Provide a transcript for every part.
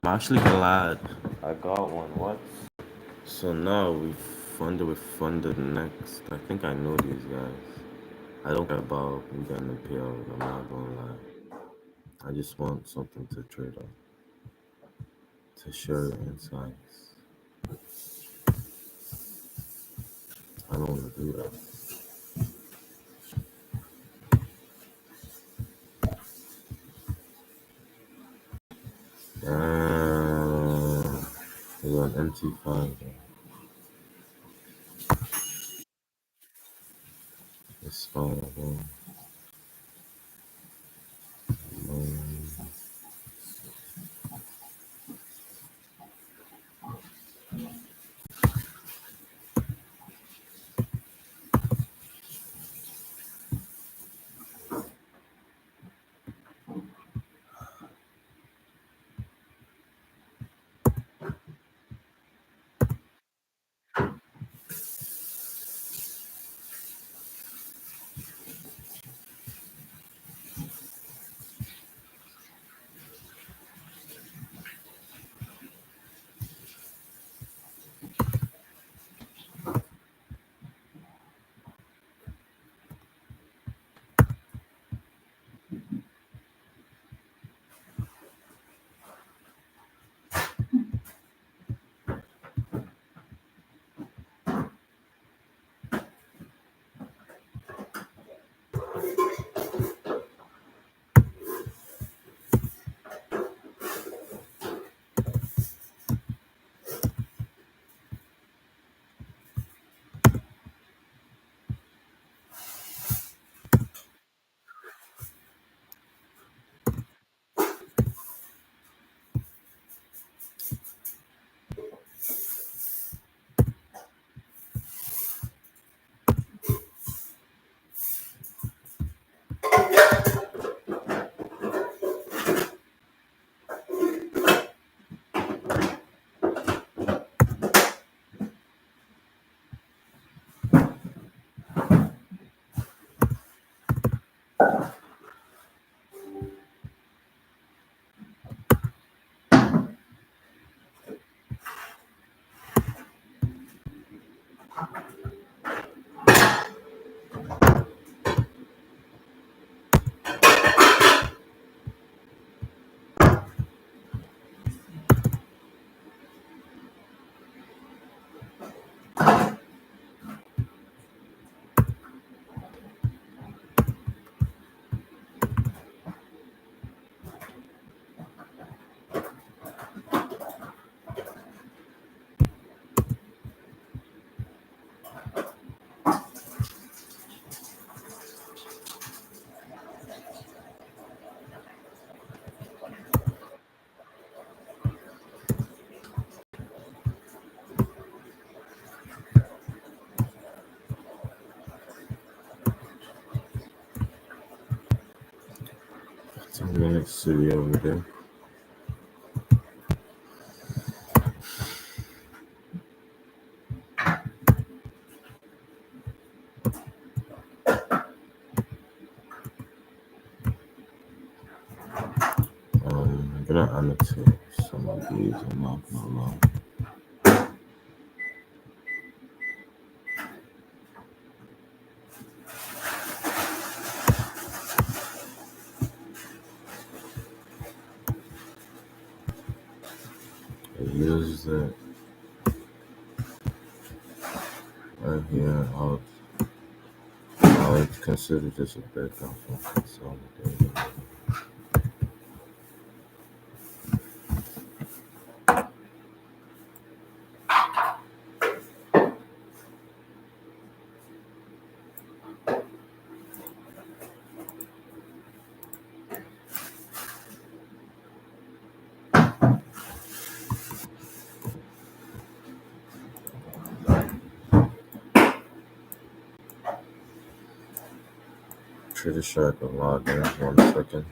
I'm actually glad I got one. What? So now we funded next. I think I know these guys. I don't care about me getting a payout. I'm not gonna lie. I just want something to trade on, to share your insights. I don't want to do that. It's an MT5. It's fine. Um, Minutes to be over there. I'm gonna annotate some of these. I'm not gonna lie. I use it right here. I would consider this a breakout from consolidating. Pretty sure I can log in. 1 second.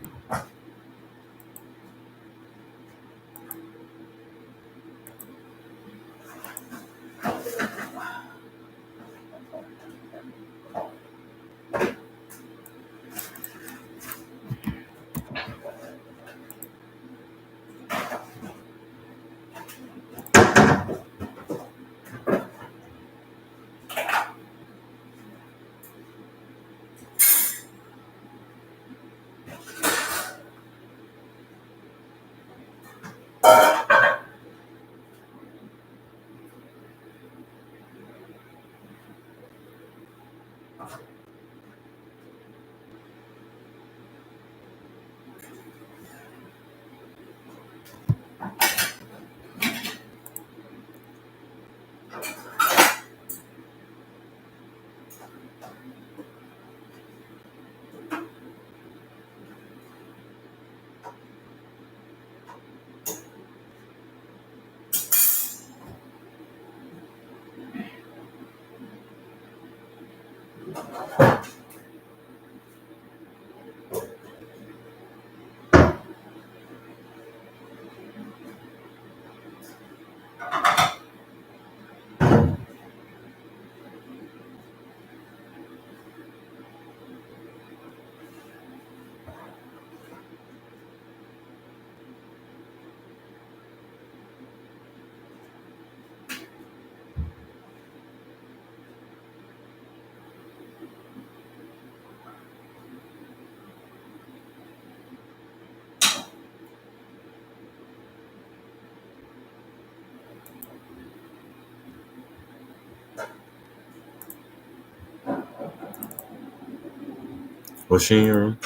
Was she in your room?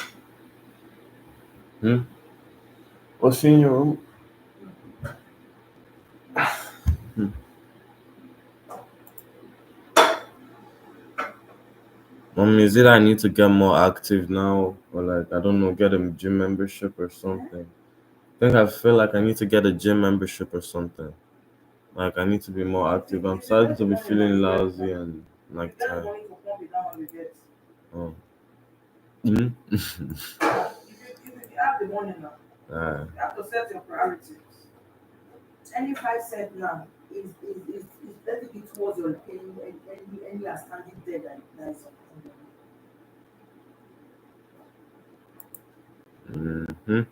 Hmm? Was she in your room? Hmm. Is it I need to get more active now, or like I don't know, get a gym membership or something? I think I feel like I need to get a gym membership or something. Like I need to be more active. I'm starting to be feeling lousy and like tired. Oh. Hmm. Ah. Mm-hmm.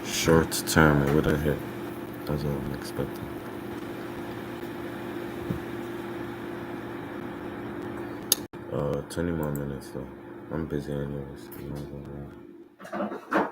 Short term, it wouldn't hit. That's what I'm expecting. 20 more minutes though. I'm busy anyways. I'm not gonna lie.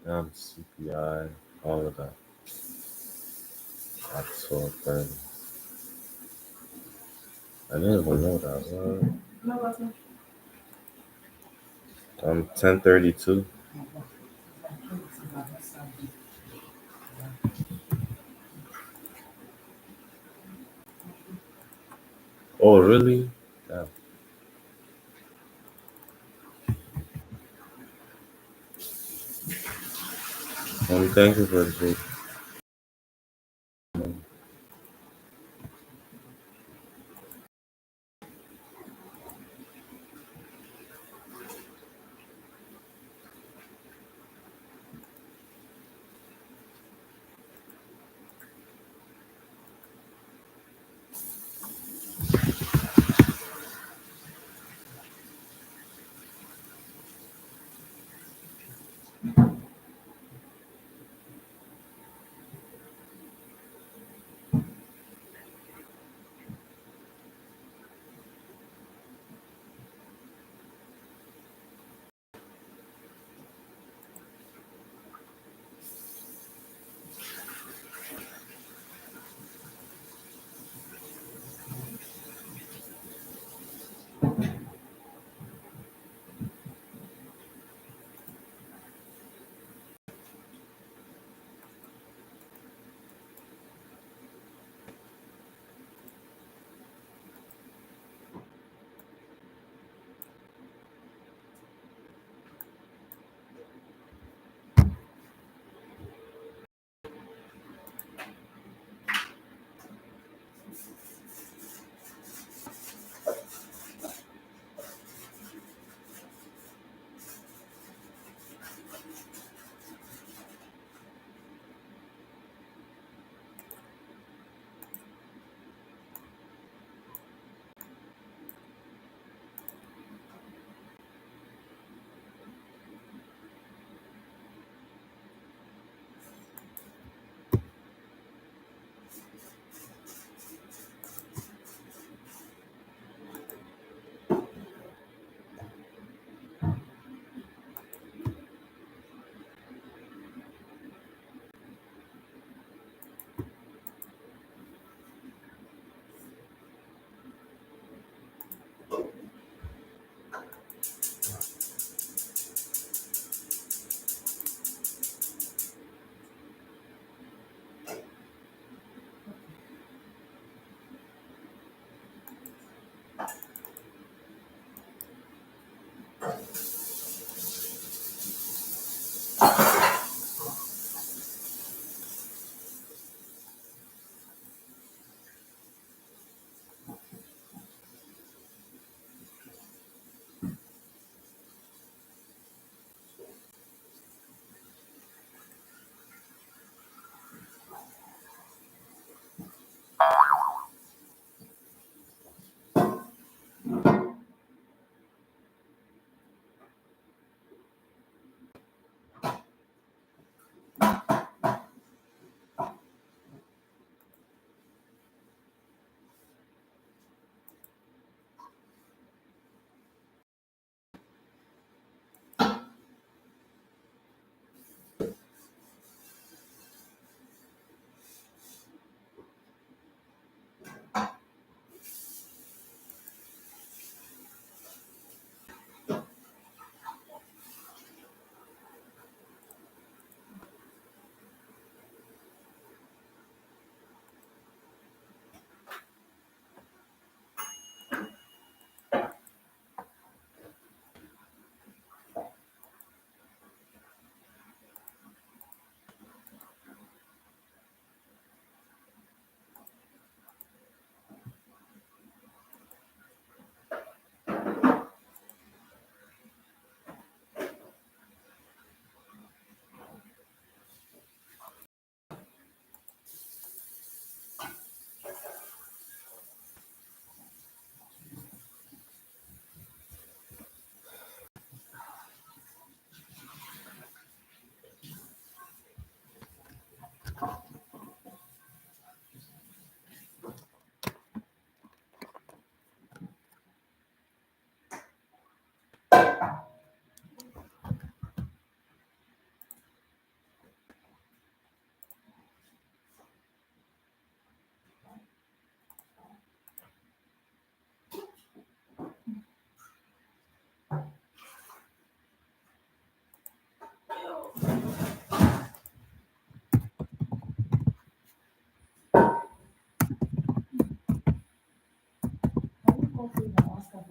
CPI, all of that. At 12:30. I didn't even know that. What? 10:32. Oh, really? Yeah. Thank you for the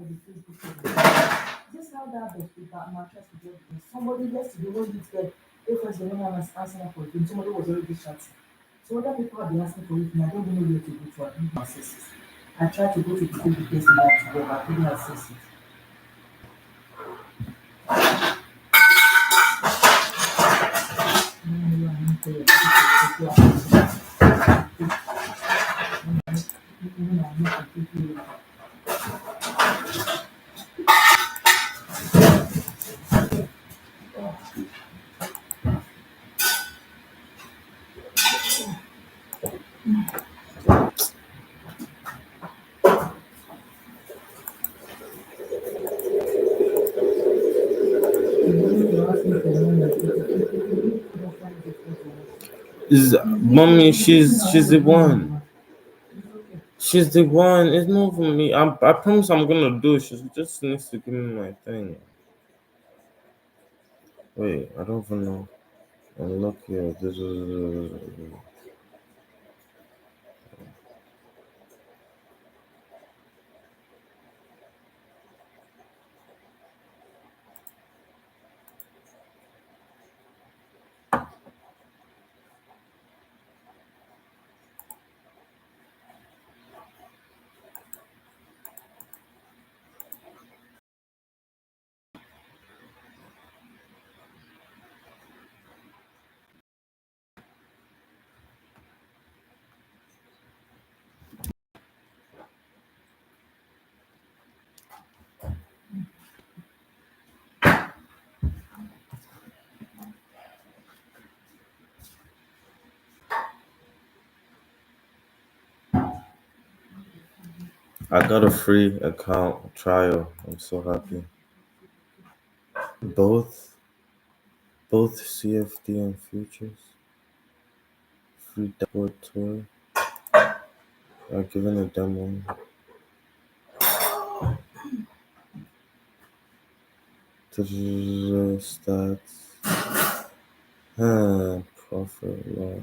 the Facebook page. This how that that mattress would just be. Somebody yesterday when this guy, if was the one I was answering up for it, somebody was already chatting. So other people have been asking for it, and I don't even know where to go to. I don't access it. I tried to go to the Facebook page now to go, but I couldn't access it. Mm, yeah, I'm sorry. I'm not completely. You're asking for one like don't find it difficult. Is mommy? She's the one. It's okay. She's the one. It's not for me. I promise I'm gonna do. She just needs to give me my thing. Wait, I don't even know. And look here. I got a free account trial. I'm so happy. Both both CFD and futures. Free dashboard tour. Are given a demo. Stats. Profit loss.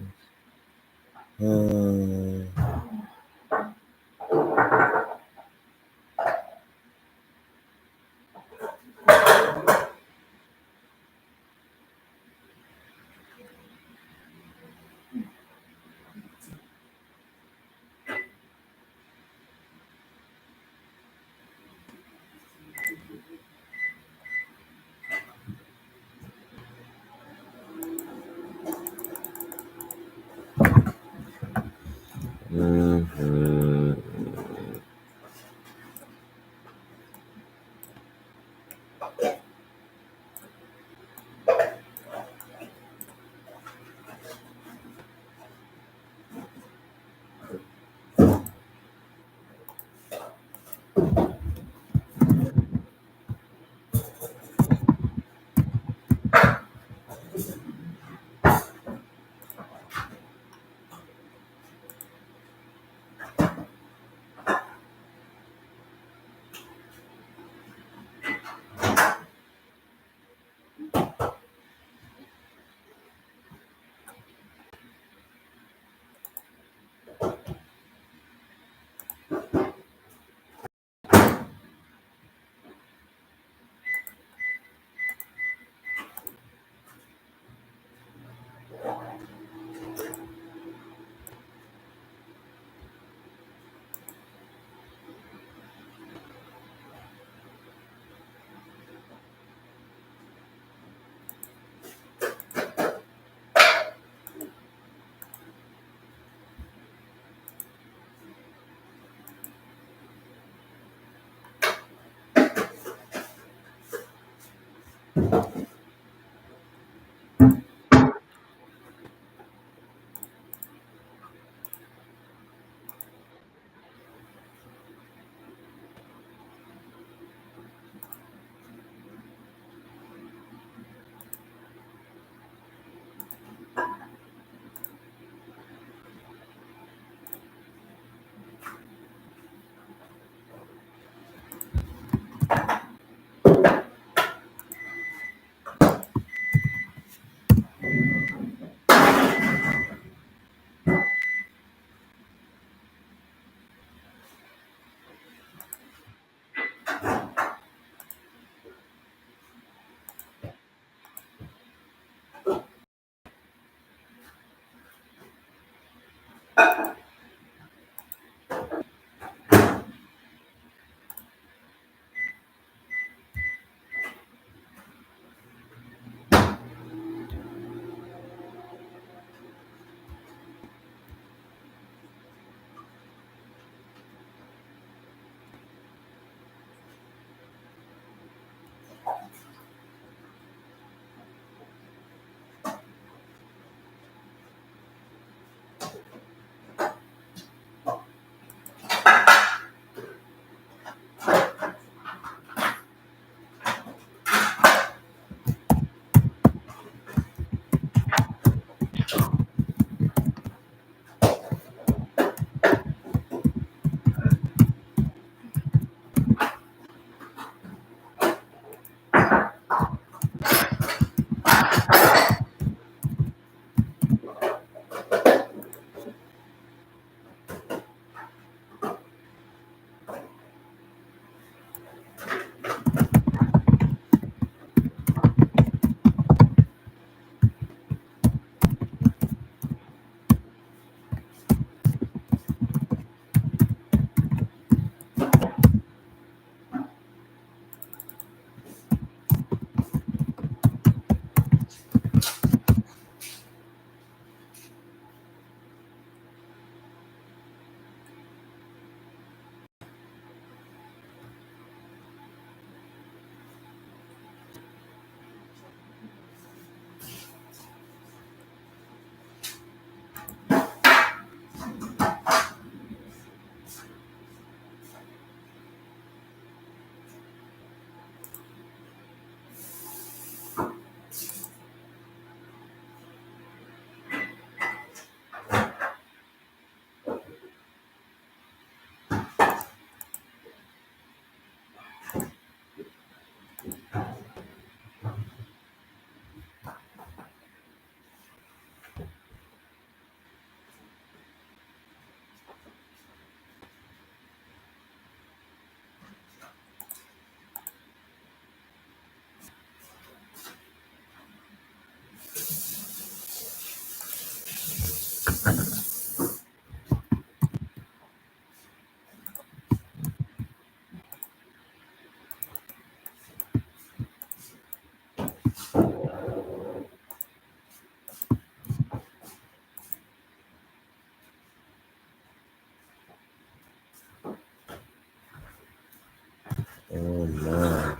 Oh man.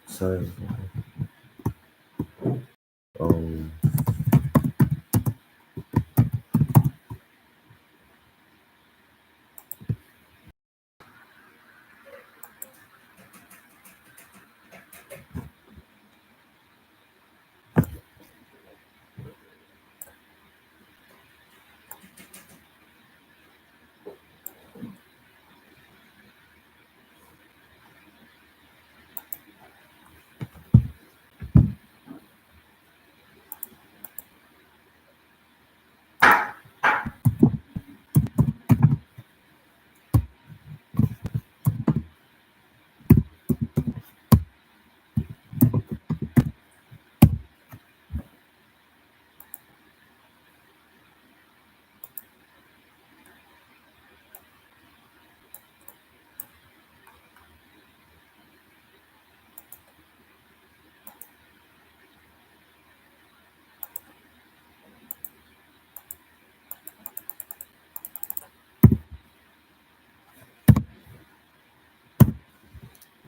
Sorry. Um,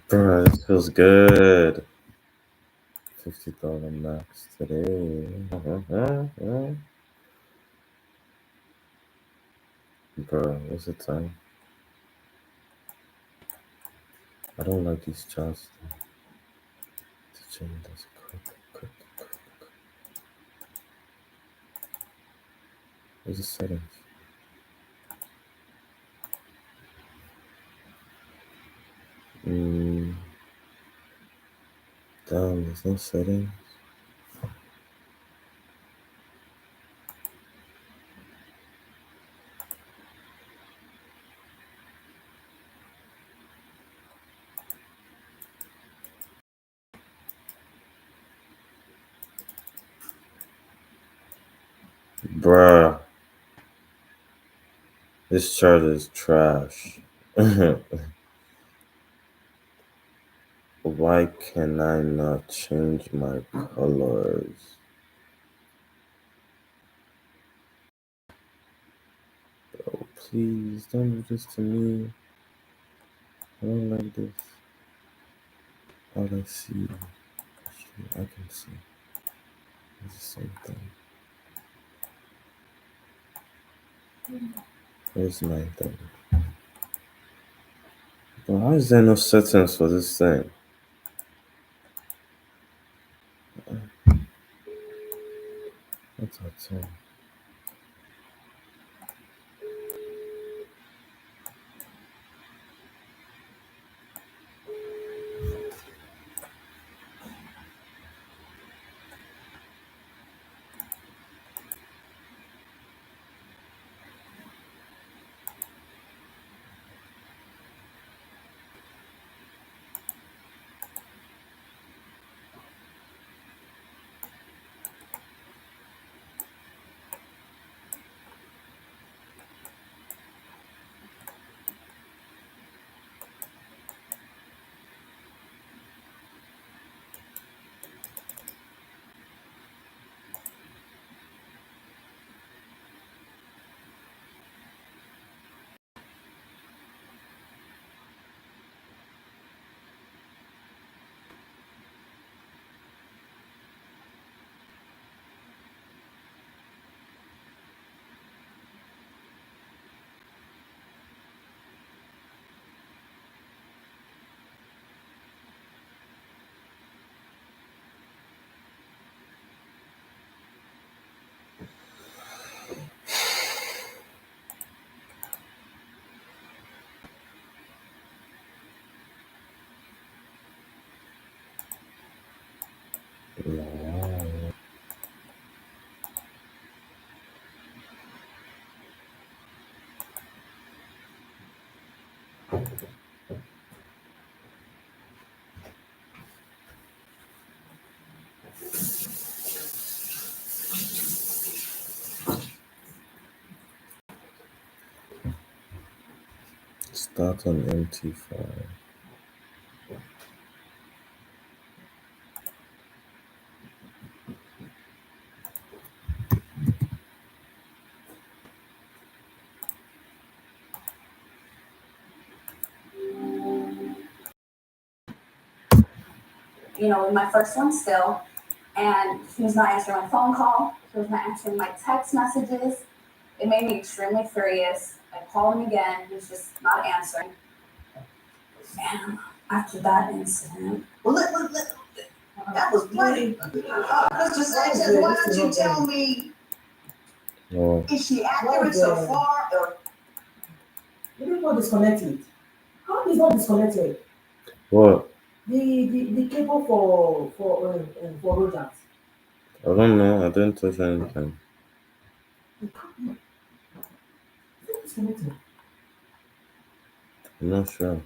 bro, this feels good. 50,000 max today. Bro, what's the time? I don't like these charts. The gym does quick. Where's the settings? Mm, damn, there's no settings. Bruh, this chart is trash. Why can I not change my colors? Oh, please don't do this to me. I don't like this. All I see, actually, I can see. It's the same thing. Where's my thing? But why is there no settings for this thing? What's that song? No. Start on empty file. With my first one still, and he was not answering my phone call. He was not answering my text messages. It made me extremely furious. I called him again. He was just not answering. And after that incident, Well, that was plenty. Mr. Sanchez, why don't you tell me, Oh, is she accurate so far? Or You didn't not disconnect it. How is not disconnected? what? The cable for Rogers. I don't know. I didn't touch anything. Is it disconnected? I'm not sure.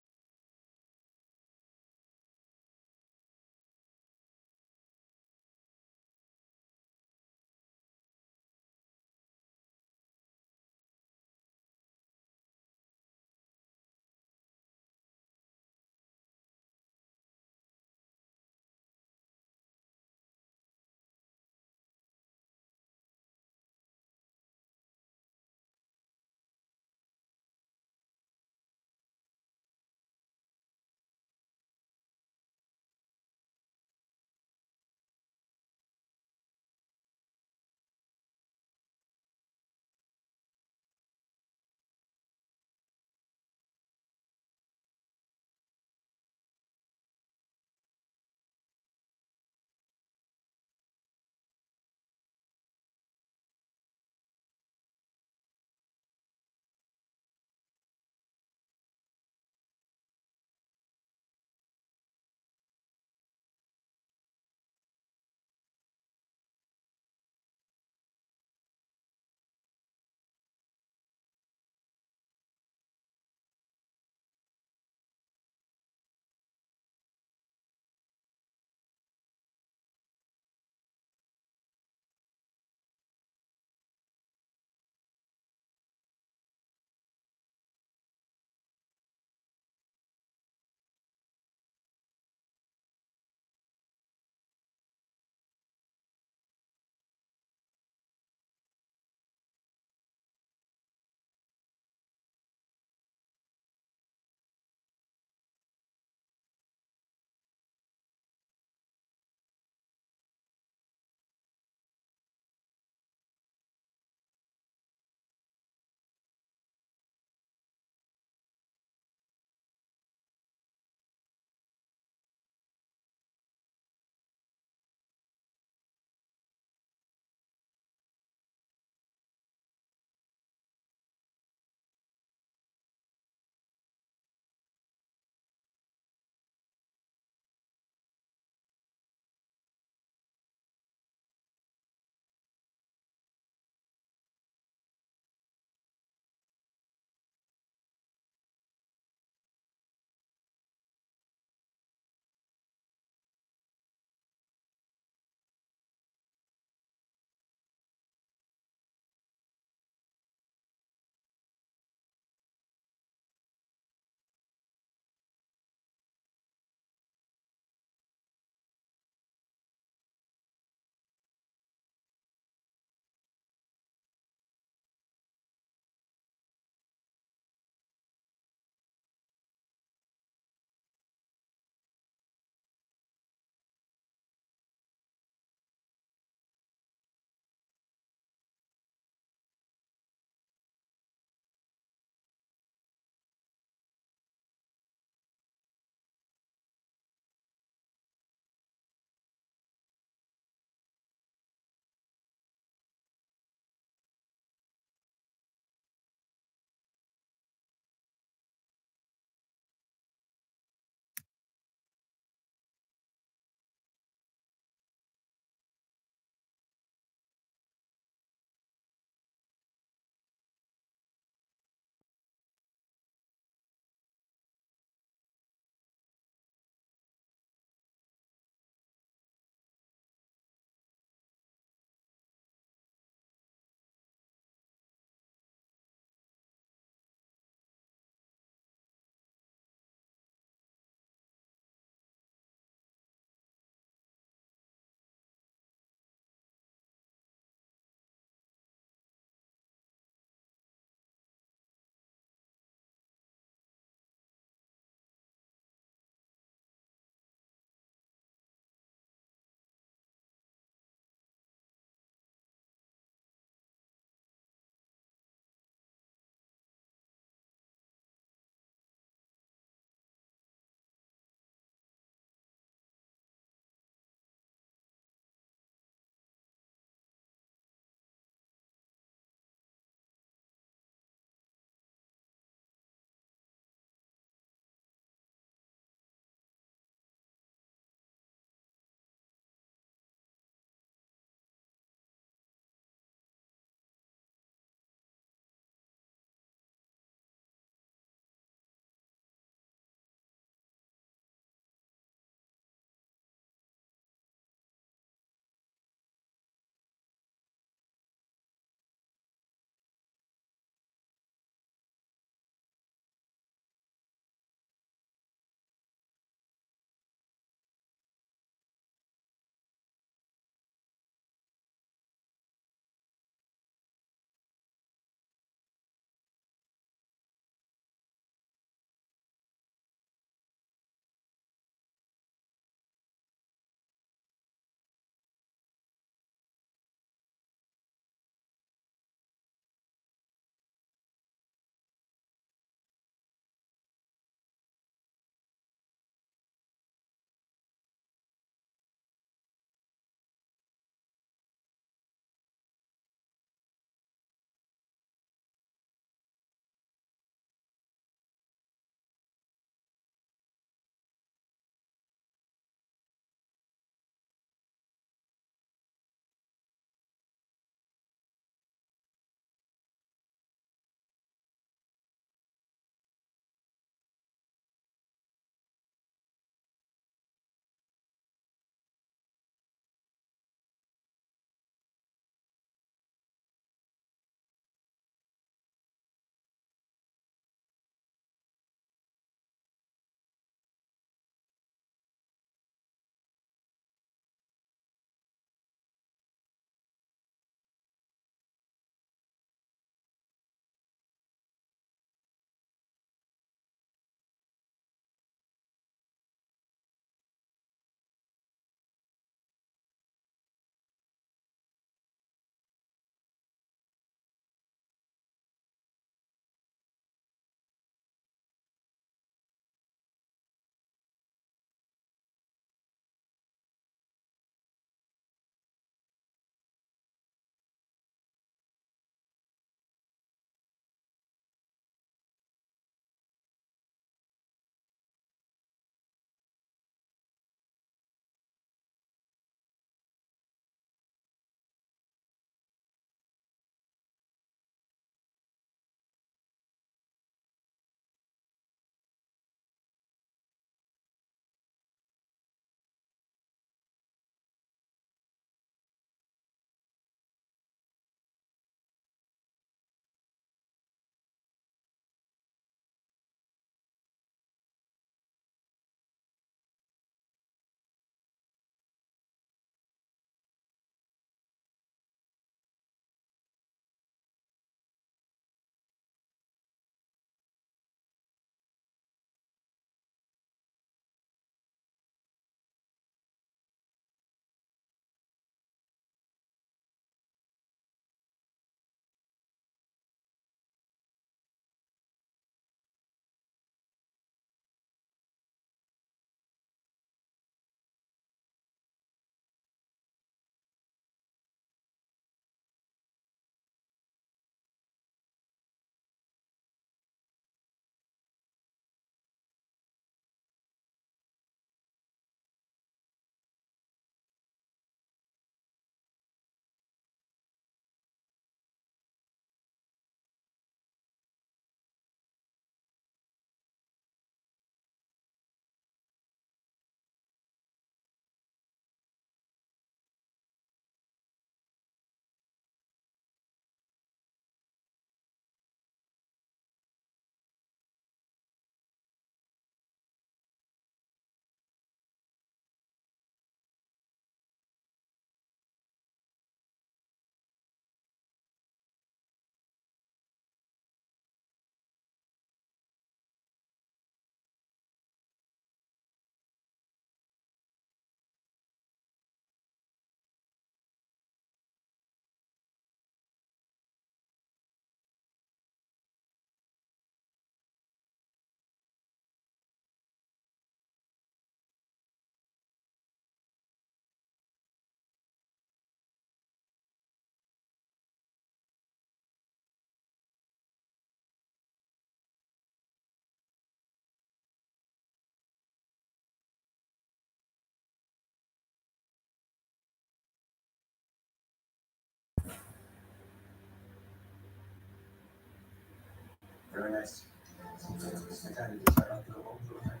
Very nice. I kind of decided not to go home for the night.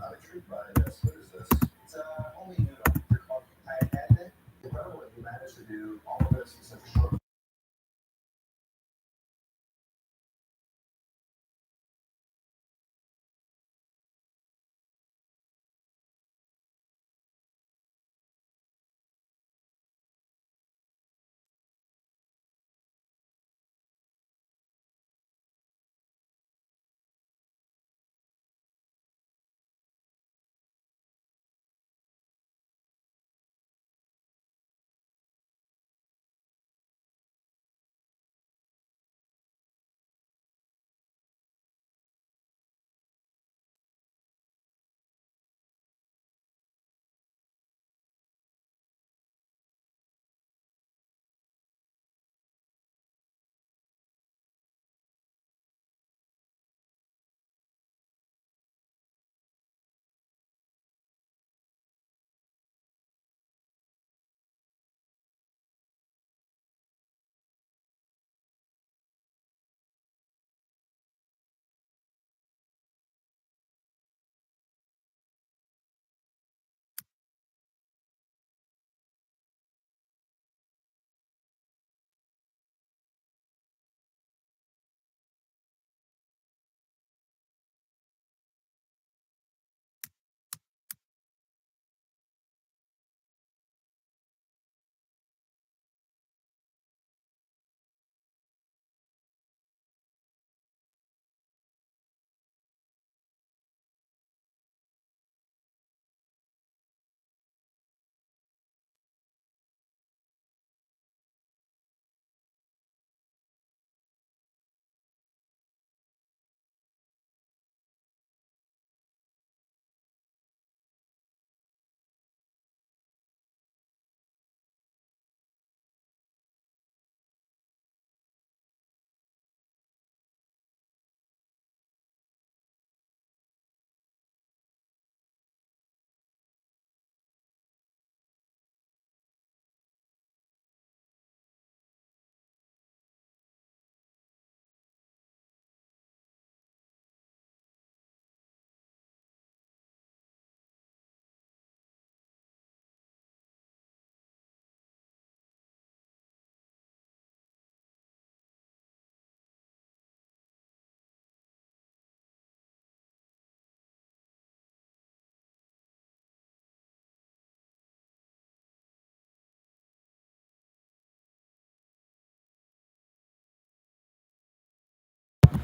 I'm intrigued by this. What is this? It's only noodle. They're called payette. Incredible that you managed to do all of this in such a short.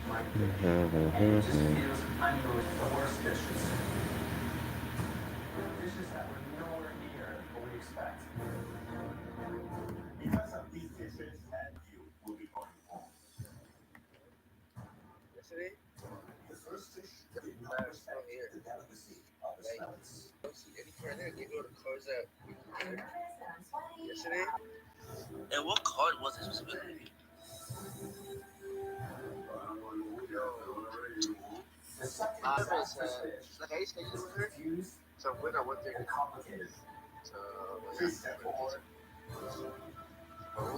The worst dishes. Dishes that were nowhere near what we expect. Because of these dishes, and you will be going home. Yesterday, the first dish did not respect the delicacy of the smells. Any further, you go to cars that yesterday. And what card was it specifically? The second like I scheduled with her. So when I went there, complicated. So please step forward. I'm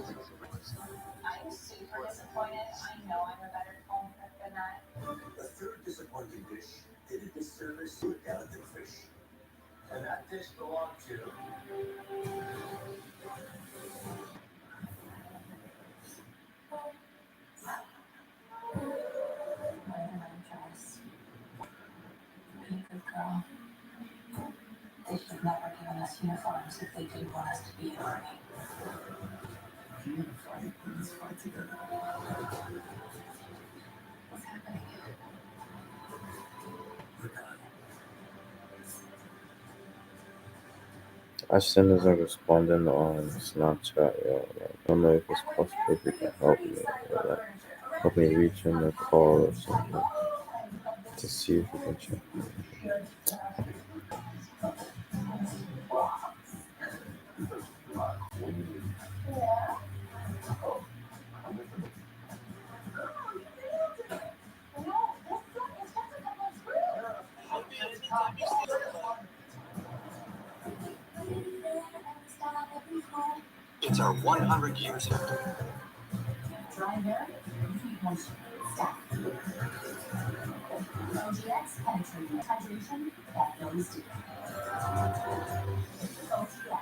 super disappointed. I know I'm a better home cook than that. The third disappointing dish did a disservice to a delicate fish. And that dish belonged to. Be a good girl. They should have never given us uniforms if they didn't want us to be an army. You and fight, let's fight together. What's happening? As soon as I responded on Snapchat, yo, like, I don't know if it's possible if you can help me, or like, help me reach him a call or something to see if you can check. It's our 100 years. Dry hair? OGX penetrating hydration that goes deep. OGX.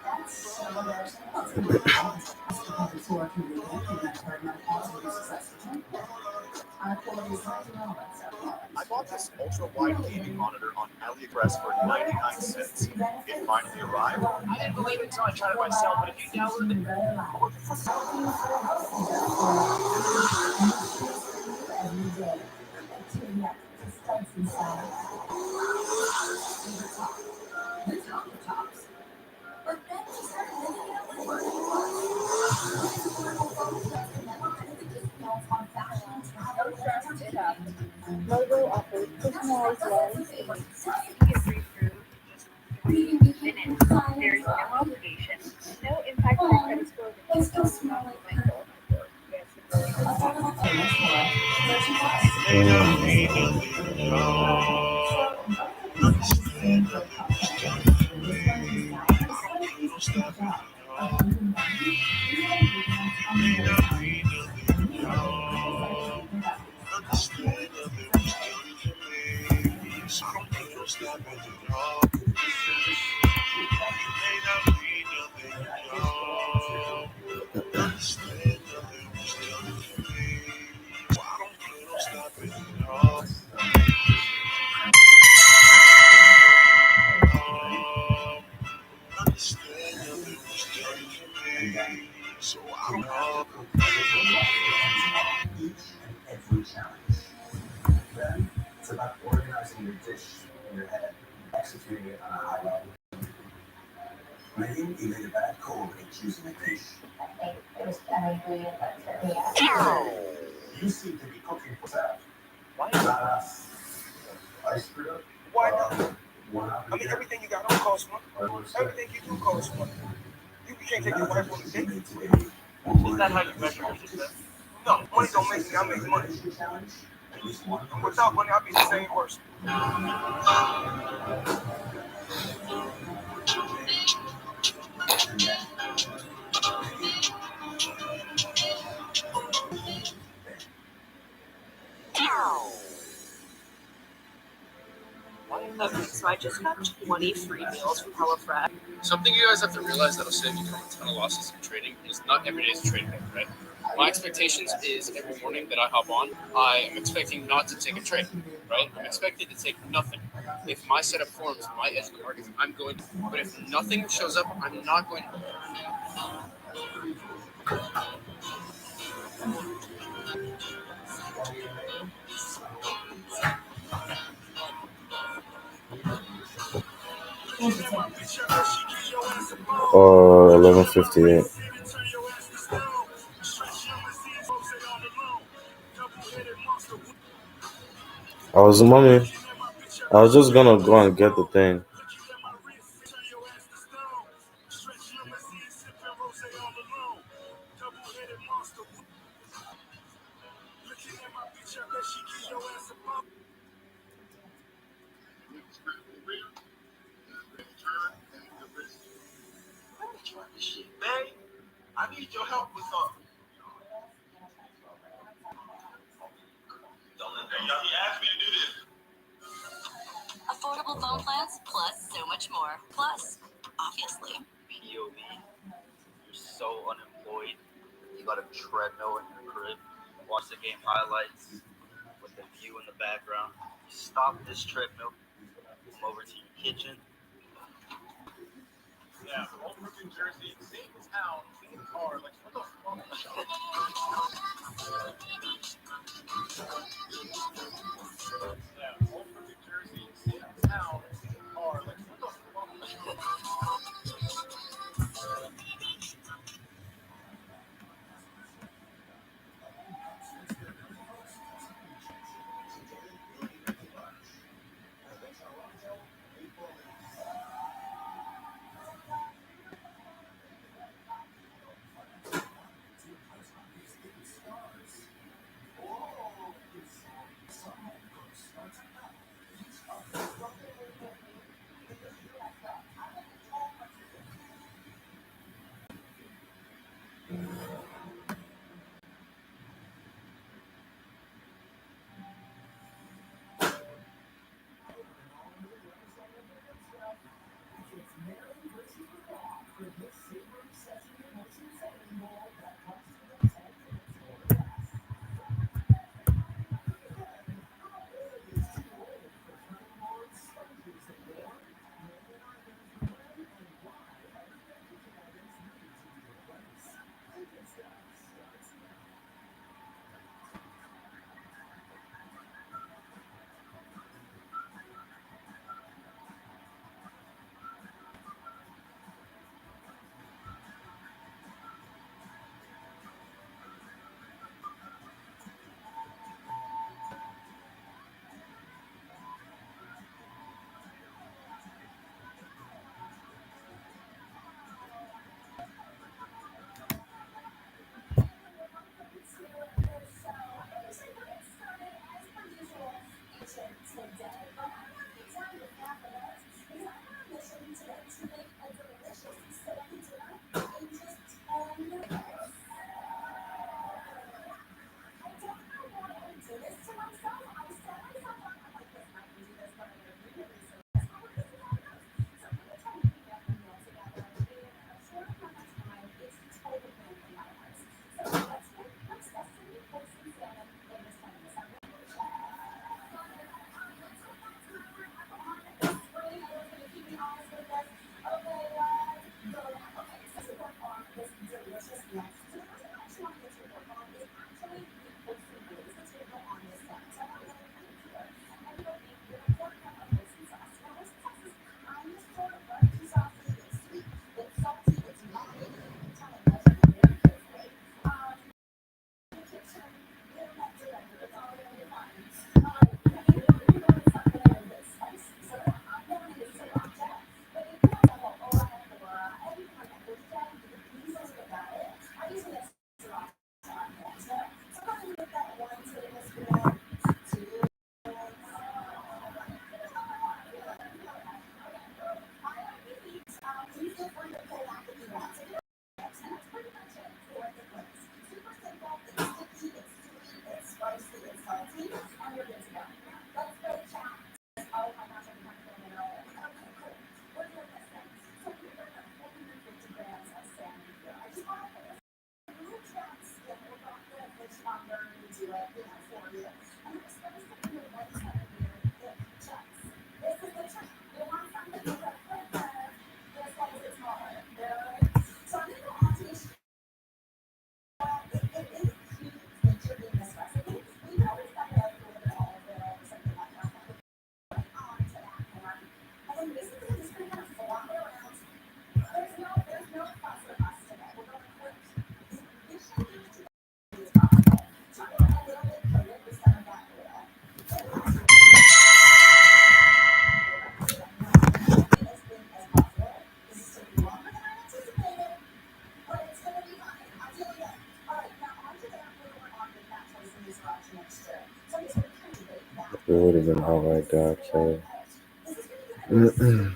That's so embarrassing. I bought this ultra wide gaming monitor on AliExpress for 99 cents. It finally arrived. I didn't believe it until I tried it myself, but if you download Logo offers personalized lens read through just minutes. There is no obligation, no impact on your credit score. It's still small like Michael. every challenge. Then it's about organizing your dish in your head, executing it on a high level. Megan, you made a bad call in choosing a dish. It was an ingredient that turned me out. You seem to be cooking for that. Why not us? I screwed up. Why not? I mean, everything you got on costs one. Everything you do costs one. You can't take your wife on a date. Is that how you measure your success? No, money don't make me. I make money. And without money, I'd be the same person. Okay, so I just got 20 free meals from HelloFresh. Something you guys have to realize that'll save you from a ton of losses in trading is not every day is a trading day, right? My expectations is every morning that I hop on, I am expecting not to take a trade, right? I'm expected to take nothing. If my setup forms my edge of the market, I'm going to. But if nothing shows up, I'm not going to. Or 11:58. Mommy, I was just gonna go and get the thing. Man, I need your help with something. He asked me to do this. Affordable phone plans plus so much more. Plus, obviously. POV, you're so unemployed. You got a treadmill in your crib. Watch the game highlights with the view in the background. Stop this treadmill. Come over to your kitchen. Yeah, old Brooklyn, Jersey, same town, same car. Like, what the fuck? Yeah, old Brooklyn, Jersey, same town, same car. Like, what the fuck? It would have been hot like that, actually. Mm-hmm.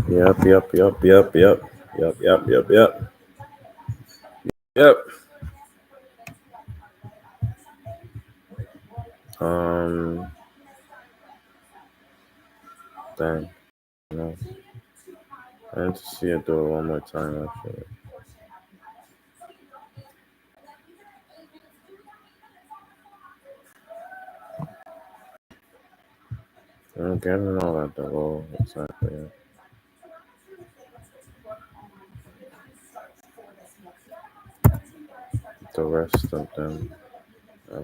Yep. Yep. Um, dang. No. I need to see it do it one more time, actually. I don't get it all at the roll, exactly. The rest of them. Uh,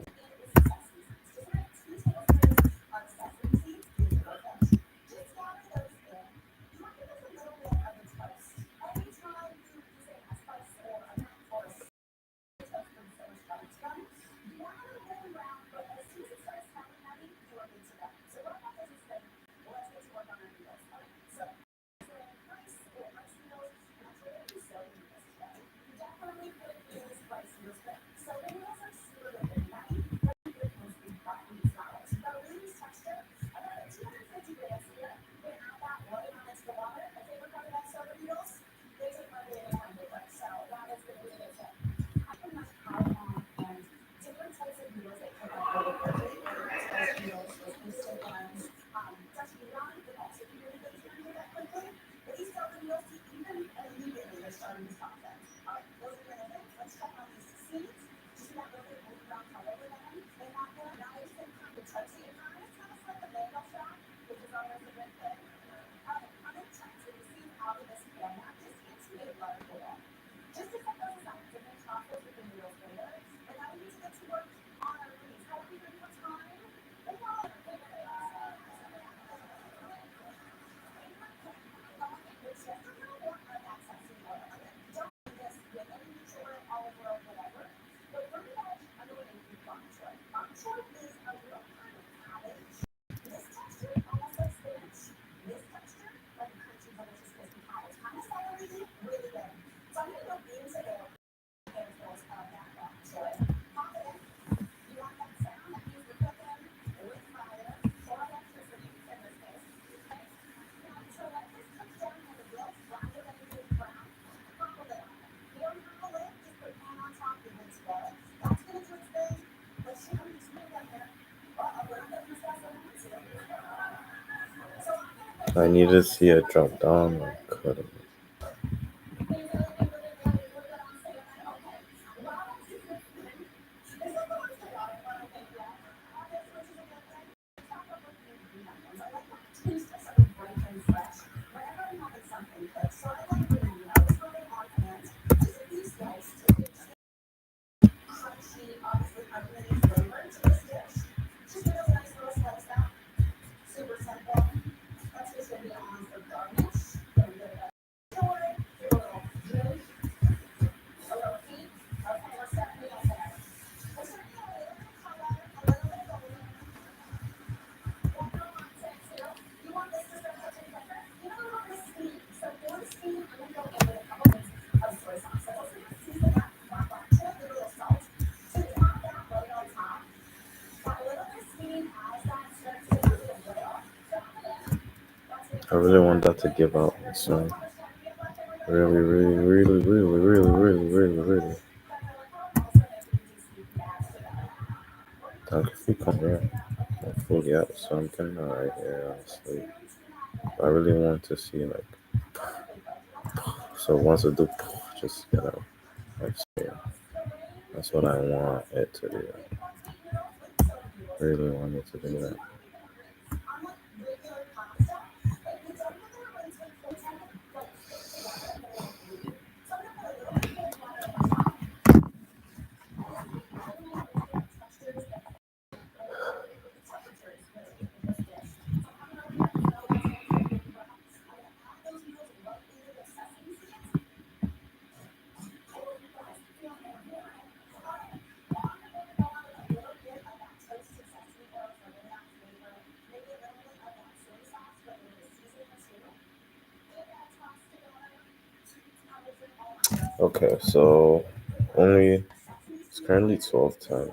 I need to see it drop down. I couldn't. I really want that to give out soon. Really. If we come here, I'm fully out, so I'm getting alright here, honestly. I really want to see, like, so once I do, just get out. Like, so, yeah. That's what I want it to do. Really want it to do that. Okay, so only it's currently 12:10.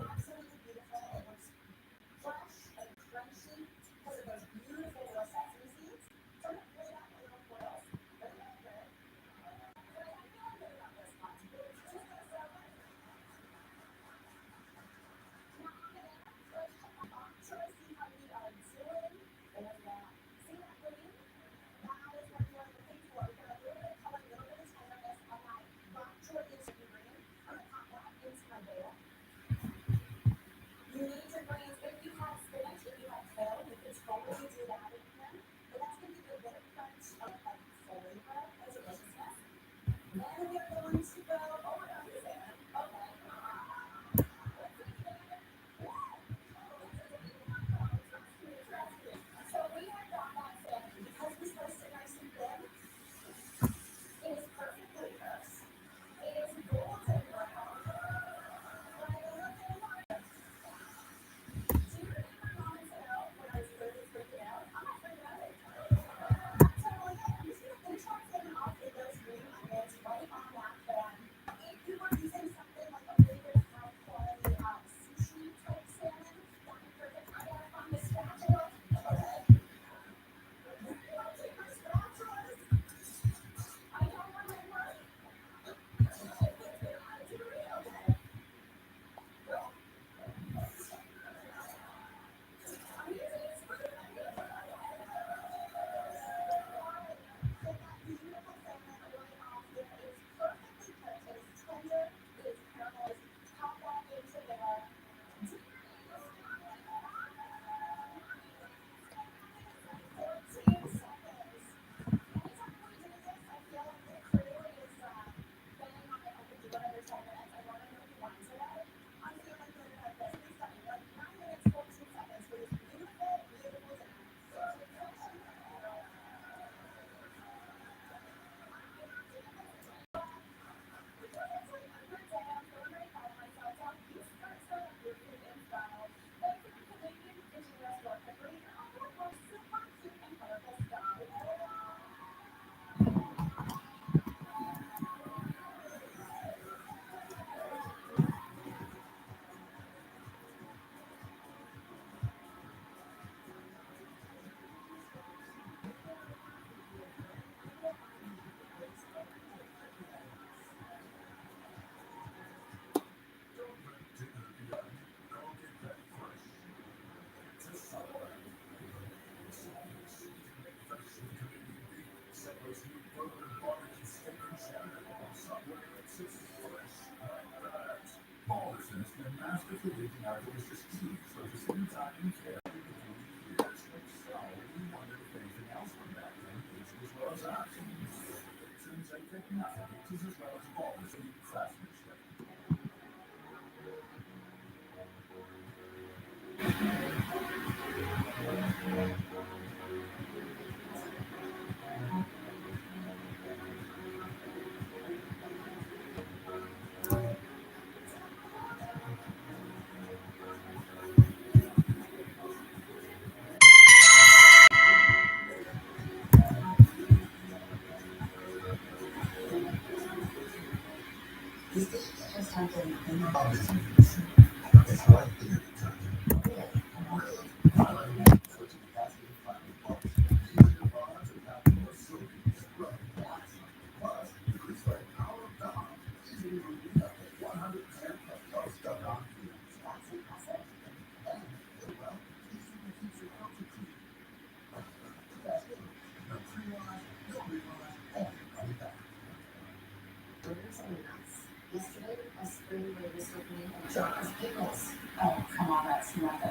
Oh, come on, that's nothing.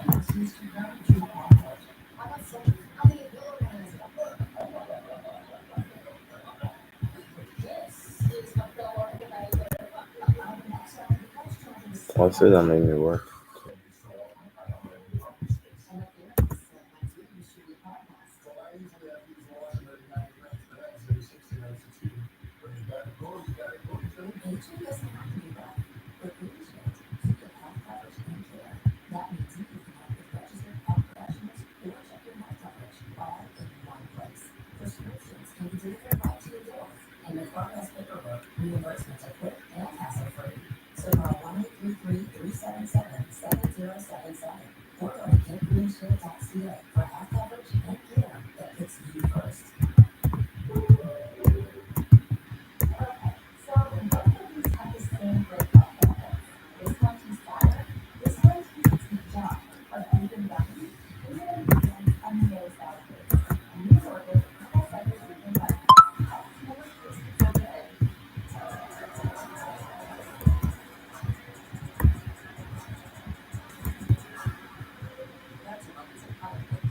I said that made me work. 877-7077 or go to getgreenshare.ca for health coverage and care that puts you first. Okay, so both of these have the same great health benefits. This one keeps fire, this one keeps the jump of vegan gummies. These are ingredients and NASDAQ approved. And these work with a couple cycles vegan gummies. Health never tasted so good. That's a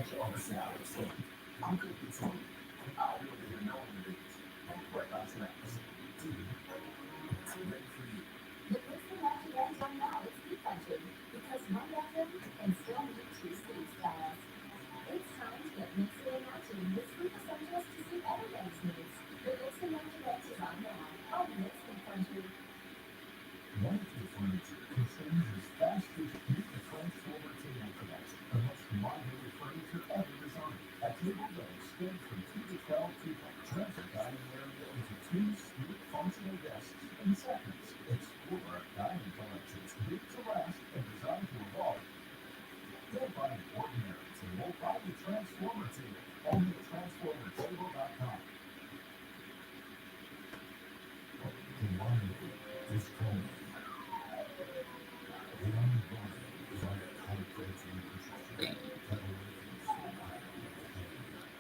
The Bristol Magic Anthem now is Tea Country because one anthem can still meet two city styles. It's time to get mixing and matching with group essentials to suit everyone's needs. The Bristol Magic Anthem is on now. Oh, yes, Tea Country. Wonderful furniture contains this fast-featured new transformer table connects, the most modular furniture ever designed. A table that extends from 2 to 12 people, turns a dining area into 2 sleek, functional desks in seconds. Explore our dining collections, built to last and designed to evolve. Don't buy an ordinary table, buy the Transformer table. Only at transformertable.com. The line is cold. The only one is on the high protein nutrition. Cut away from the sugar.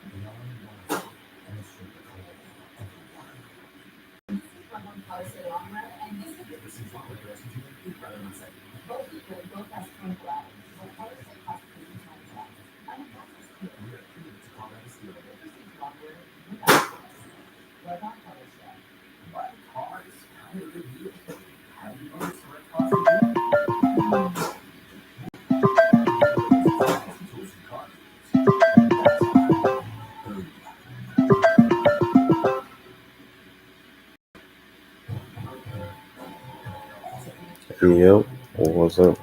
The only one answering the call of the one. From one policy long run, and this is This is what we're asking you to do better than say. both equal, both has 24 hours. What colors that cost 3 times less? I mean, that's just clear. We are committed to combat steal. The difference is longer without cost. What about color share? Buy cars, counter review. Have you noticed the red cost of you? Tools and cars. Yep. What's up?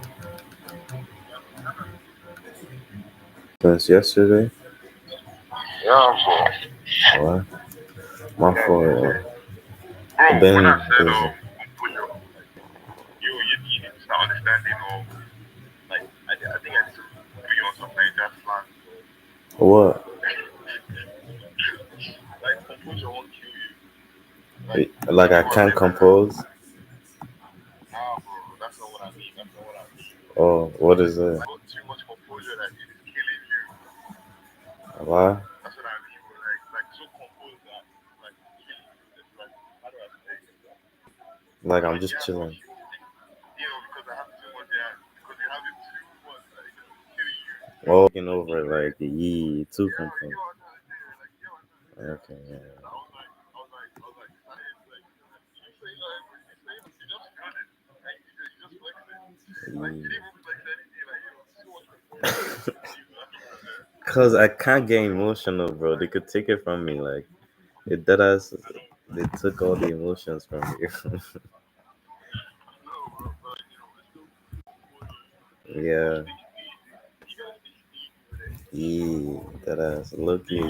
Since yesterday? Yeah, bro. What? My fault. Bro, Been when I said, busy. put your, you need to start understanding, like, I think I need to put you on some major slang. What? Like, composure won't kill you. Like I people are can't saying, compose? nah, bro, that's not what I mean. That's not what I mean. Oh, what is it? Like, got too much composure that it is killing you. Why? That's what I mean, bro. Like so composed that, like, it's killing you. It's like, how do I say it? Like I'm Like, just yeah, bro, chilling. because I have too much, yeah, because you have it too much, like, it's killing you. Oh, taking over like too Yeah, compose. you know what I'm trying to say, like, you know what I'm trying to say. Okay, yeah. And I was like, you say nothing, you say, you just got it. Like, you just flex it. Like, you didn't even flex anything, like, it was too much composure. Cause I can't get emotional, bro. They could take it from me. Like it did us. They took all the emotions from me. No, bro, but, it's still composure. Yeah. You gotta stay steady with it. That ass. Lucky.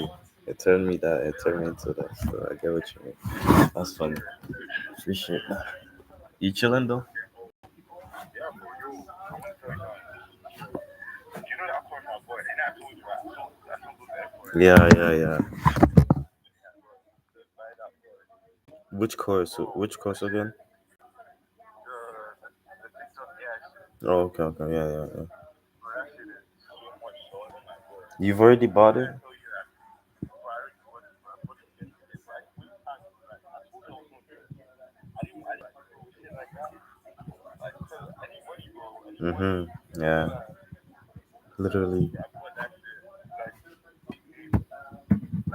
It turned me that. It turned me into that. So I get what you mean. That's funny. Appreciate that. You chilling though? Yeah, bro, I want to tell you guys. You know that course I bought, and I told you I sold the airport. Yeah. Yeah, bro, just buy that course. Which course? Which course again? The TikTok AI shit. Oh, okay. Yeah. Bro, that shit is so much taller than my boy. You've already bought When it? I tell you that, bro, I already bought it, bro. I bought it yesterday, but I couldn't pack it. Like, I told you I was gonna do it. I didn't do shit like that. Like, cause I need money, bro. I need money. Yeah. Literally. I bought that shit.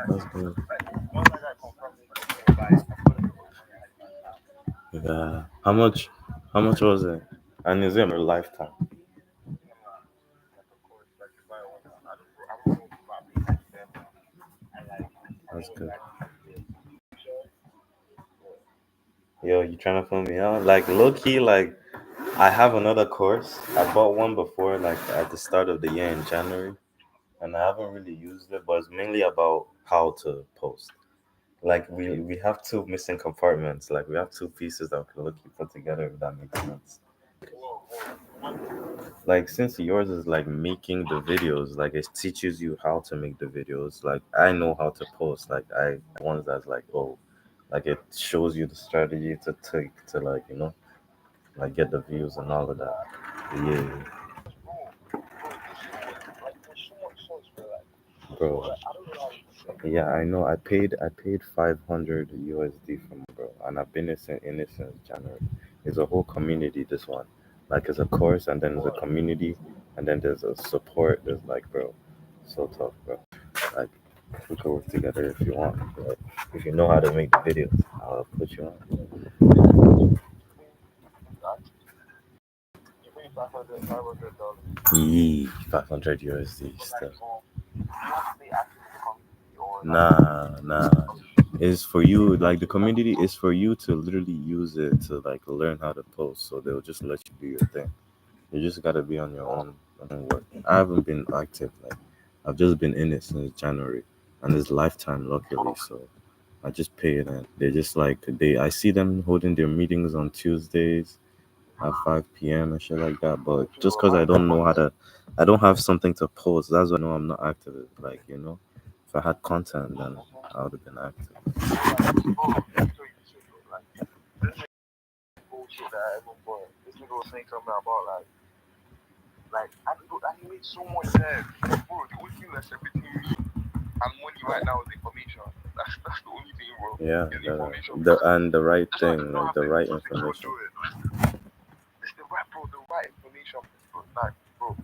That's good. Like, once I got confirmation, I was gonna buy it. I bought it for the money I had in my account. Yeah. How much? How much was it? And is it a lifetime? Nah, like, of course, like, if I want, I don't know if I pay like them. I That's know good. like, Yo, you trying to phone me out? Like low key, like I have another course. I bought one before, like at the start of the year in January, and I haven't really used it. But it's mainly about how to post. Like we have two missing compartments. Like we have two pieces that we can look put together. If that makes sense. whoa, what? Like since yours is like making the videos, like it teaches you how to make the videos. Like I know how to post. Like I ones that's like like it shows you the strategy to take to like like get the views and all of that. Yeah, There's so much sauce for like, bro. I don't know how to say. Yeah, I know. I paid 500 USD from bro, and I've been in it since January. It's a whole community. This one, like, it's a course, and then there's a community, and then there's a support. There's like, bro, So tough, bro. Like we could work together if you want. Like, if you know how to make the videos, I'll put you on. You pay $500. Yee, 500 USD But stuff. you don't stay active in the community or Nah. It's for you. Like the community is for you to literally use it to like learn how to post. So they'll just let you do your thing. You just gotta be on your own work. I haven't been active. Like I've just been in it since January, and it's lifetime, luckily. So I just pay it, and they just like I see them holding their meetings on Tuesdays at 5 p.m. and shit like that. But just because I don't have something to post. That's why I know I'm not active. Like if I had content, then I would have been active. bullshit that I ever bought. This nigga was saying something about he made so much sense. Bro, the only thing that's separating me and money right now is information. That's the only thing, bro. Yeah, Is information. the right That's why I thing, don't like have the to right do information. it. It's the right information, bro. Like, bro.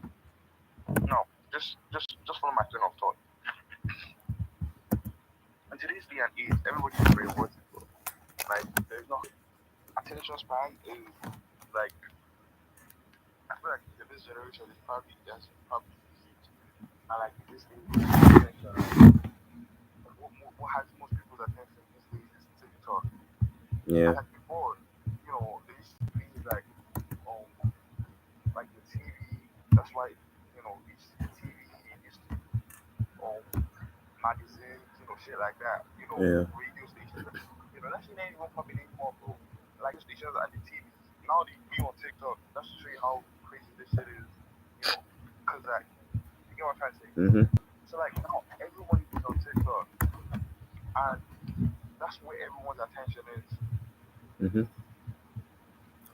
No, just follow my train of thought. In today's day and age, everybody's brainwashed, bro. Like, there's no attention span is like. I feel like in this generation, it's probably huge. And like this thing, what has most people's attention these days is TikTok. Yeah. And like before, there used to be like the TV. That's why these TV, these magazines, shit like that. Yeah. Radio stations. That shit ain't even popping anymore, bro. Like stations and the TV. Now they be on TikTok. That's to show you how crazy this shit is. Cause like, you get what I'm trying to say. Mhm. So like now everybody is on TikTok, and that's where everyone's attention is. Mhm.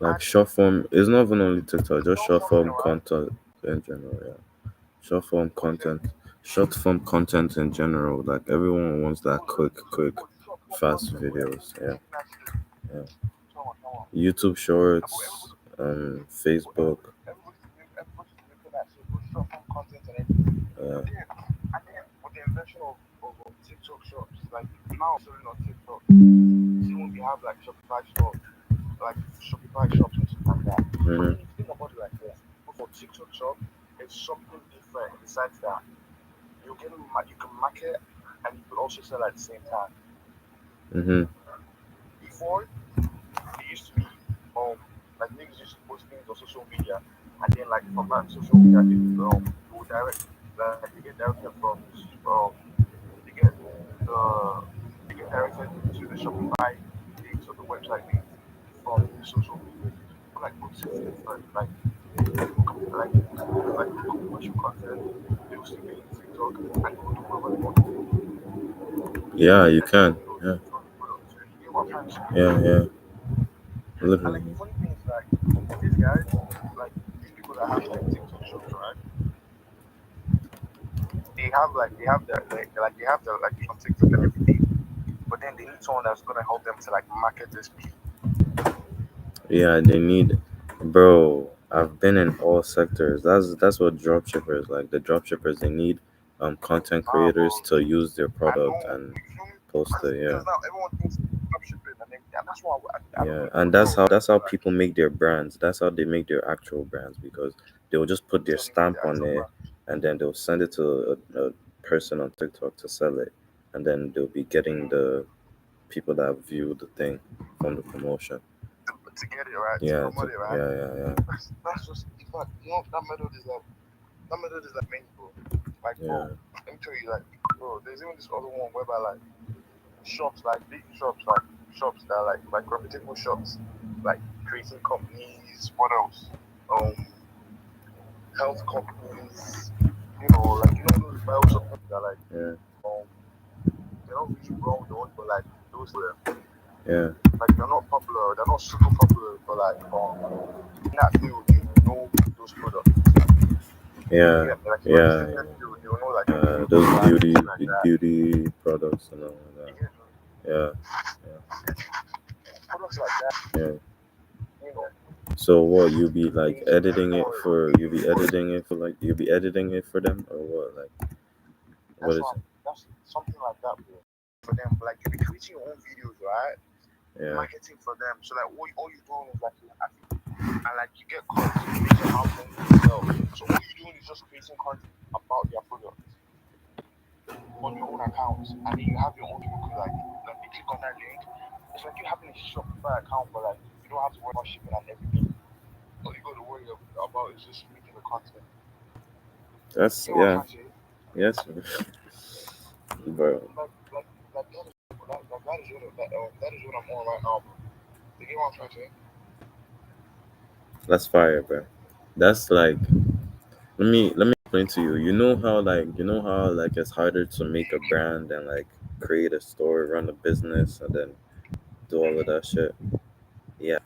Like short form, it's not even only TikTok, just short form content in general. Yeah. Short form content in general. Like everyone wants that quick, fast videos. Yeah. YouTube Shorts, Facebook. Everybody's looking at short form content and everything. Yeah. And then with the invention of TikTok shops, like now selling on TikTok, soon we have like Shopify stores, like Shopify shops and stuff like that. But then if you think about it like this, for TikTok shop, it's something different besides that. You can market and you can also sell at the same time. Mhm. Before, it used to be like niggas used to post things on social media, and then like from that social media, they will direct like they get directed they get they get directed to the Shopify links or the website links from the social media. But like what's different, like commercial content, they will still be in TikTok and they will do whatever they want to do. Yeah, you can. Yeah. You get what I'm trying to say? Yeah. And like the funny thing is like these guys, like these people that have like TikTok shops, right? They have the like on TikTok and everything, but then they need someone that's gonna help them to like market this piece. Yeah, they need, bro. I've been in all sectors. That's what dropshippers like. The dropshippers they need content creators to use their product and post it. Yeah. Because now everyone thinks dropshipping and everything, and that's why I don't Yeah, really and that's how people make their brands. That's how they make their actual brands because they'll just put their stamp on it, and then they'll send it to a person on TikTok to sell it, and then they'll be getting the people that view the thing from the promotion. to get it right, Yeah, to promote it right. yeah. That's just that method is like main, bro. Like bro, let me tell you, like bro, there's even this other one whereby like shops, like big shops, that are like reputable shops, like creating companies. What else? Health companies. Those bio supplements that like they're not really wrong, but like those like they're not popular, they're not super popular, but like in that field they know those products. Yeah. They'll know like Those beauty products and all of that. Yeah. products like that. Yeah. You know. So what you'll be like editing it for? You'll be editing it for them or what? Like What is That's something like that, bro. For them, like you be creating your own videos, right? it? Yeah. Marketing for them. So like all you're doing is like and like you get content based on how many you sell. So all you're doing is just creating content about their products on your own accounts, and then you have your own people like they click on that link. It's like you having a Shopify account, but like you don't have to worry about shipping and everything. All you got to worry about is just making the content. That's You know what yeah. I'm trying to say? Yes, bro. That is what I'm on right now, bro. You get what I'm trying to say? That's fire, bro. That's like let me explain to you. You know how it's harder to make a brand and like create a store, run a business, and then do all of that shit. Yeah,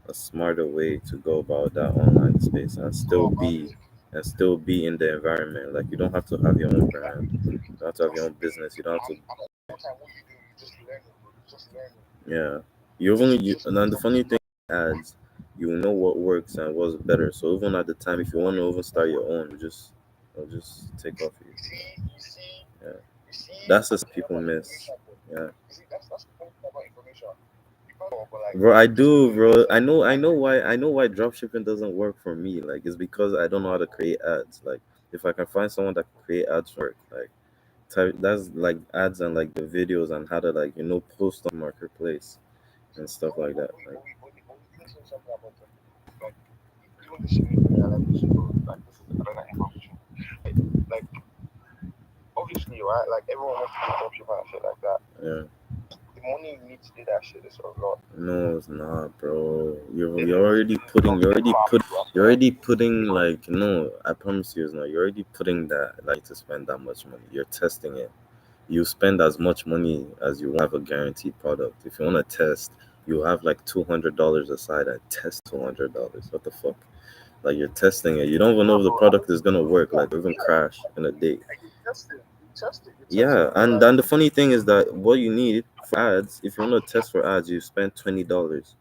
a smarter way to go about that online space and Go still about be it. in the environment. Like you don't have to have your own brand. You don't have to have your Just own business. You don't have to. and all the time what you do, you just learning, bro. You just learning. Yeah, you only you. Just And then the funny thing ads, you know what works and what's better. So even at the time, if you want to even start your own, it'll just take off you. Yeah, you see that's the just thing people about miss. information, bro. Yeah. You see, that's the funny thing about information. You can't go, but like Bro, I just do, learn bro. yourself. I know why dropshipping doesn't work for me. Like it's because I don't know how to create ads. Like if I can find someone that can create ads for it, like that's like ads and like the videos and how to like post on marketplace and stuff like that. Like Let me say something about them. Like doing this shit in real life, like this is another information. Like obviously, right? Like everyone wants to do dropshipping and shit like that. yeah, The money you need to do that shit is a lot. no, it's not, bro. You're It you're is. already It is. putting you're already Promise put you, I you're swear. already putting Because like no. I promise you, it's not. You're already putting that like to spend that much money. You're testing it. You spend as much money as you have a guaranteed product. If you want to test, you have like $200 aside and test $200. What the fuck? Like you're testing it. You don't even know no, if the bro. product is gonna work. Yeah, Like even yeah. crash in a day. Like you test it, Yeah, but and like then the funny thing is that what you need for ads, if you want to test for ads, you spend $20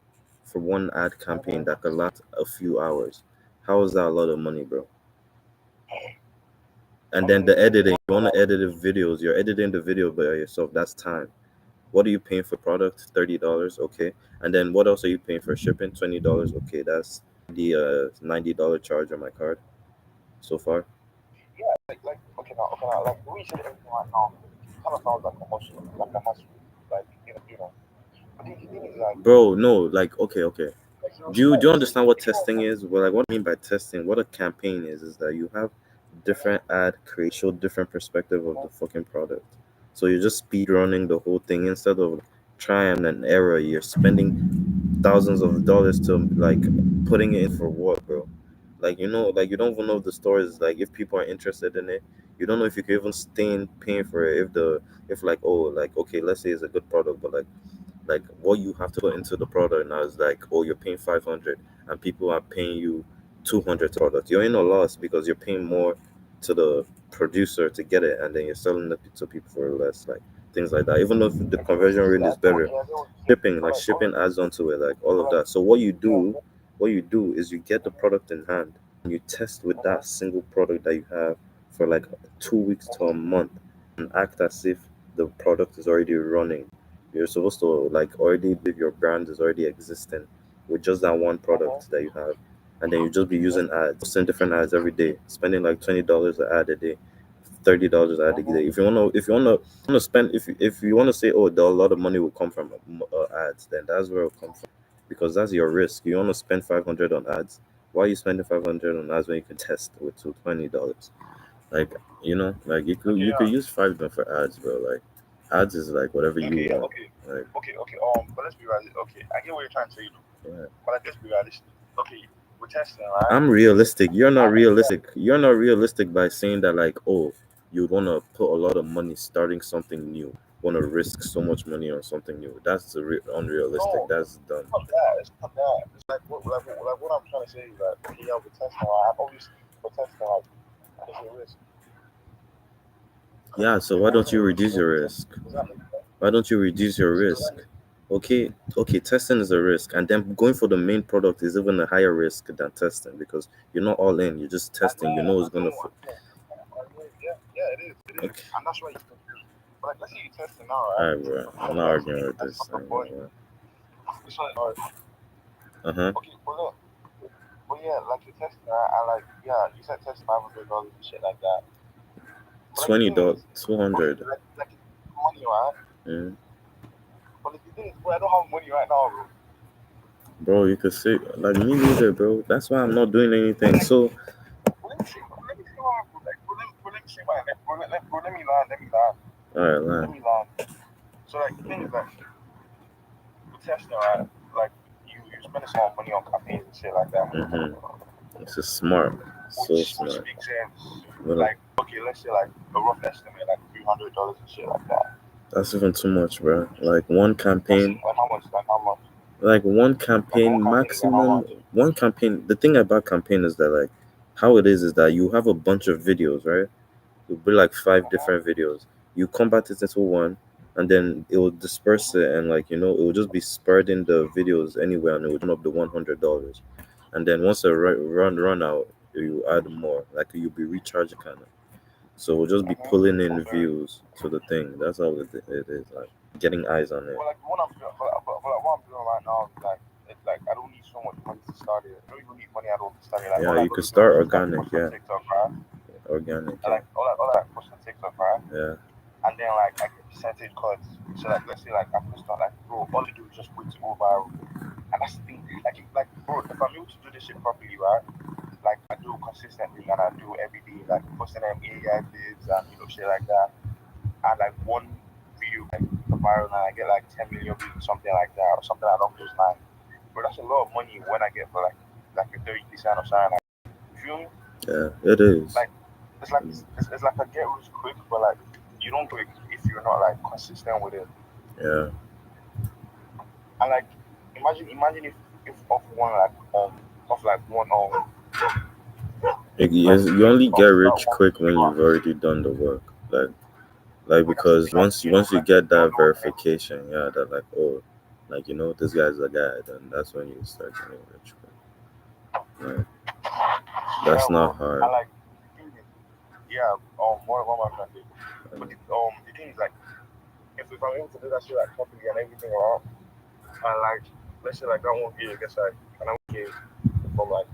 for one ad campaign that could last a few hours. How is that a lot of money, bro? And I then mean, the editing, you but want to like edit the videos, you're editing the video by yourself. That's time. What are you paying for product? $30, okay. And then what else are you paying for shipping? $20, okay. That's the $90 charge on my card so far. yeah, like okay now, like the way you said everything right now, it kind of sounds like a hustle, like a hustle, like you know. But the thing is Bro, no, like okay. like you Do you respect. understand what You get what testing I'm is? Well, like what I mean by testing, what a campaign is that you have different ad create show different perspective of the fucking product. So you're just speed running the whole thing instead of trying and error. You're spending thousands of dollars to like putting it in for what, bro? Like like you don't even know if the store is like if people are interested in it. You don't know if you can even stay in paying for it if like oh like okay let's say it's a good product but like what you have to put into the product now is like oh you're paying 500 and people are paying you 200 to product. You're in a loss because you're paying more to the producer to get it and then you're selling it to people for less, like things like that, even though the conversion rate is better. yeah, I get what you say. Shipping, But like like shipping adds onto it, like all but of like that. So what you do is you get the product in hand and you test with that single product that you have for like 2 weeks to a month and act as if the product is already running. You're supposed to like already believe your brand is already existing with just that one product that you have. And then you just be using ads, posting different ads every day, spending like $20 an ad a day, $30 an ad a day. If you wanna spend if you wanna say a lot of money will come from ads, then that's where it'll come from because that's your risk. You wanna spend 500 on ads. Why are you spending 500 on ads when you can test with $20? Like like okay, you could yeah, use 5 for ads, bro. Like ads is like whatever you okay, yeah, want. okay, Like okay. But let's be realistic. Okay, I get what you're trying to say, yeah. but like let's be realistic. Okay, we're testing, right? I'm realistic. You're not And yeah, realistic. You're not realistic by saying that like, oh, you wanna put a lot of money starting something new. Wanna risk so much money on something new. That's unrealistic. no, That's dumb. not that. It's not that. It's like what I'm trying to say is that okay, yeah, we're testing, right? Obviously, we're testing like there's a risk. Yeah. So There's why don't always a you risk reduce when your we test. risk? Does that make sense? Why don't you reduce your risk? Okay, testing is a risk, and then going for the main product is even a higher risk than testing because you're not all in. You're just testing. You know it's gonna. I know. Yeah, it is. Okay. And that's why you but like, let's say you test it now, right? Alright, bro. I'm not arguing with this That's not thing. the point. It's like, okay, but yeah, like you test it, right? And like, yeah, you said test $500 and shit like that. But like, the thing $20, is, 200. like it's money, right? Mm. But like, the thing is, bro, I don't have money right now, bro. Bro, you could see, like, me neither, bro. That's why I'm not doing anything. So, Let me see why, bro. Like, bro, let me see why. Like, bro, let me land. alright, Let man. me land. So like, the thing is, like, with testing, right? Like, you spend a small money on campaigns and shit like that. This is smart. So Which smart. makes sense. Little. Like, okay, let's say like a rough estimate, like $300 and shit like that. That's even too much, bro. Like one campaign. Like how much? Like one campaign Like maximum. One campaign. The thing about campaign is that like how it is that you have a bunch of videos, right? It'll be like 5 different videos. You combat it into one, and then it will disperse it, and like it will just be spreading the videos anywhere, and it will turn up the $100. And then once a run out, you add more. Like you'll be recharging kind of. So we'll just be pulling in views to the thing. That's how it is. Like getting eyes on it. But like what I'm doing, but what I'm doing right now is like it's like I don't need so much money to start it. I don't even need money at all to start it. Like Yeah, all I you gotta could do start is organic. like, post on Yeah, TikTok, right? organic. And Yeah. like all I post on TikTok, right? Yeah. And then like I get percentage cuts. So like let's say like I post on like bro, all I do is just wait to go viral. And that's the thing. Like bro, if I'm able to do this shit properly, right? Like I do consistently and I do every day, like posting them AI vids and shit like that. And like one video like viral and I get like 10 million views or something like that, or something along those lines. But that's a lot of money when I get for like a 30% or something. Like, you feel me? Yeah, it is. Like it's like a get rich quick, but like you don't do it if you're not like consistent with it. Yeah. And like imagine if off one Yes, you only get rich quick when you've already done the work. Like because once you get that verification, yeah, that like like this guy's the guy, then that's when you start getting rich quick. Like that's not hard. And like what am I trying to say? But the thing is like if I'm able to do that shit like properly and everything around, and like let's say like that one video gets like and I get from like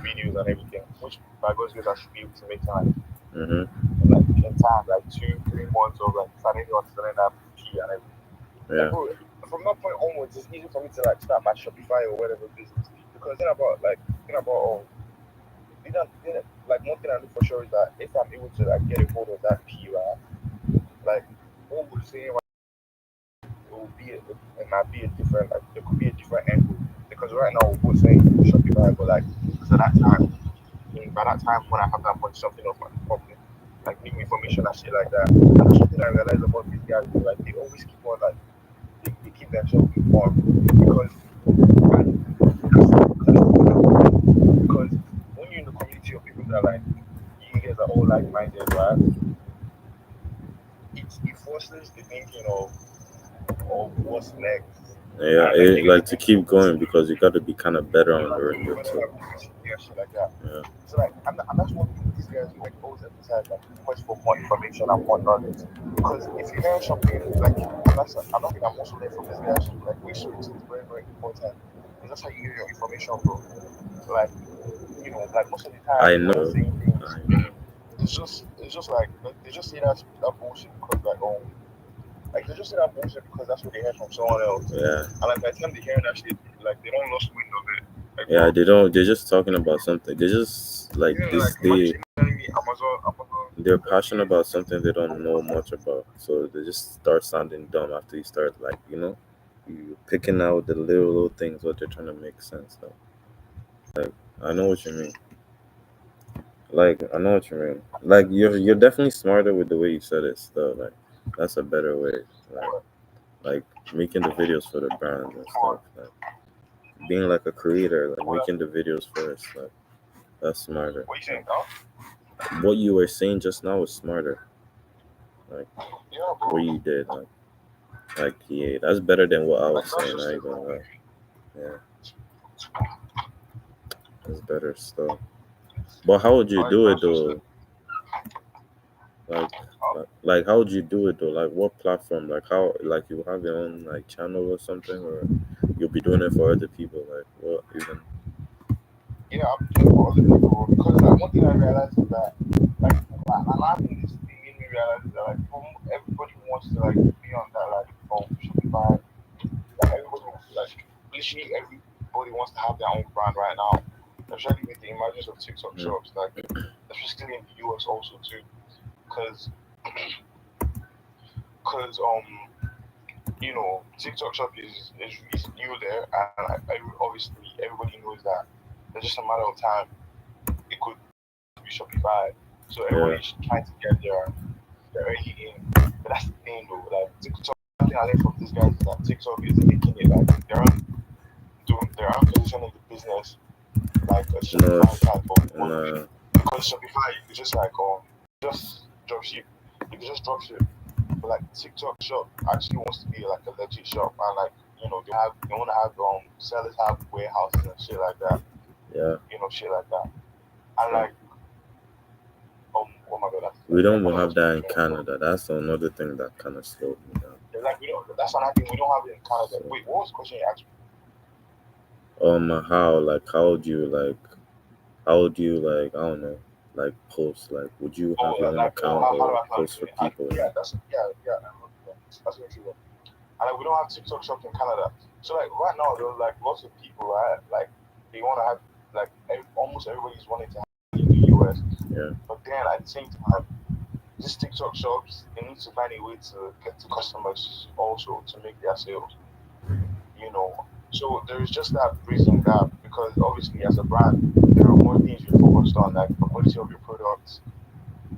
videos and everything, which by God's grace I should be able to make time. Like in time, like 2-3 months of like starting to understand that P and everything. Yeah. Like, bro, from that point onwards, it's easy for me to like start my Shopify or whatever business. Because like one thing I know for sure is that if I'm able to like get a hold of that P, right, like what we're saying it might be a different like there could be a different angle. Because right now we're saying Shopify, but like so that time by that time when I have that much something of my company, like new information and shit like that. And that's something I realized about these guys, like they always keep on like they keep themselves informed because when you're in the community of people that like you guys are all like minded, right? It forces the thinking of what's next. Yeah, like to keep going because you got to be kind of better on your too. Yeah, shit like that. Yeah. So like, and that's one thing these guys like always emphasize, like quest for more information and more knowledge. Because if you learn something, like that's another thing I'm also learning from these guys. Like research is very very important. And that's how you get your information, bro. Like like most of the time, I know. saying things, it's just like they just say that bullshit because like they just say that bullshit because that's what they heard from someone else. Yeah. And like by the time they hear that shit, like they don't lost wind of it. Like, yeah, they don't. They're just talking about something. They just like this. They're passionate about something they don't know much about. So they just start sounding dumb after you start like you picking out the little things what they're trying to make sense of. Like I know what you mean. Like I know what you mean. Like you're definitely smarter with the way you said it. Still, like that's a better way. Like making the videos for the brands and stuff. Like being like a creator, like making the videos first. Like that's smarter. What you saying, dog? What you were saying just now was smarter. Like what you did. Like yeah, that's better than what I was saying. I ain't gonna lie. Yeah, that's better stuff. But how would you do it though? Like, like how would you do it though? Like, what platform? Like, how? Like, you have your own like channel or something, or you'll be doing it for other people? Like, what even? Yeah, I'm doing it for other people because like one thing I realized is that my last thing this thing made me realize is that like everybody wants to like be on that like Shopify. Like everybody wants to like literally everybody wants to have their own brand right now. Especially with the emergence of TikTok Mm, shops, like especially in the US also too, because TikTok shop is new there, and obviously everybody knows that it's just a matter of time it could be Shopify. So yeah. everybody's trying to get their early in. But that's the thing though, like TikTok. Something I learned from these guys is that TikTok is making it like their own position in the business like a No. Shopify type of model. Nah. Because Shopify you could just like just drop ship. You could just drop ship. But like TikTok shop actually wants to be like a legit shop, and like they want to have sellers have warehouses and shit like that, Yeah. shit like that, and True. like oh my god, We I don't kind even of have lost my that in train of thought. Canada. That's another thing that kind of slowed me down. Like that's another thing we don't have it in Canada. So, Wait, what was the question you asked me? how would you like, I don't know, like post, like, would you have your own account How do or I plan on post for doing it? people? Yeah, that's very true. And like we don't have TikTok shop in Canada, so like right now there's like lots of people right like they want to have like almost everybody's wanting to have it in the US, Yeah. but then at the same time these TikTok shops they need to find a way to get to customers also to make their sales, you know. So there is just that bridging gap because obviously as a brand there are more things you're focused on like the quality of your products,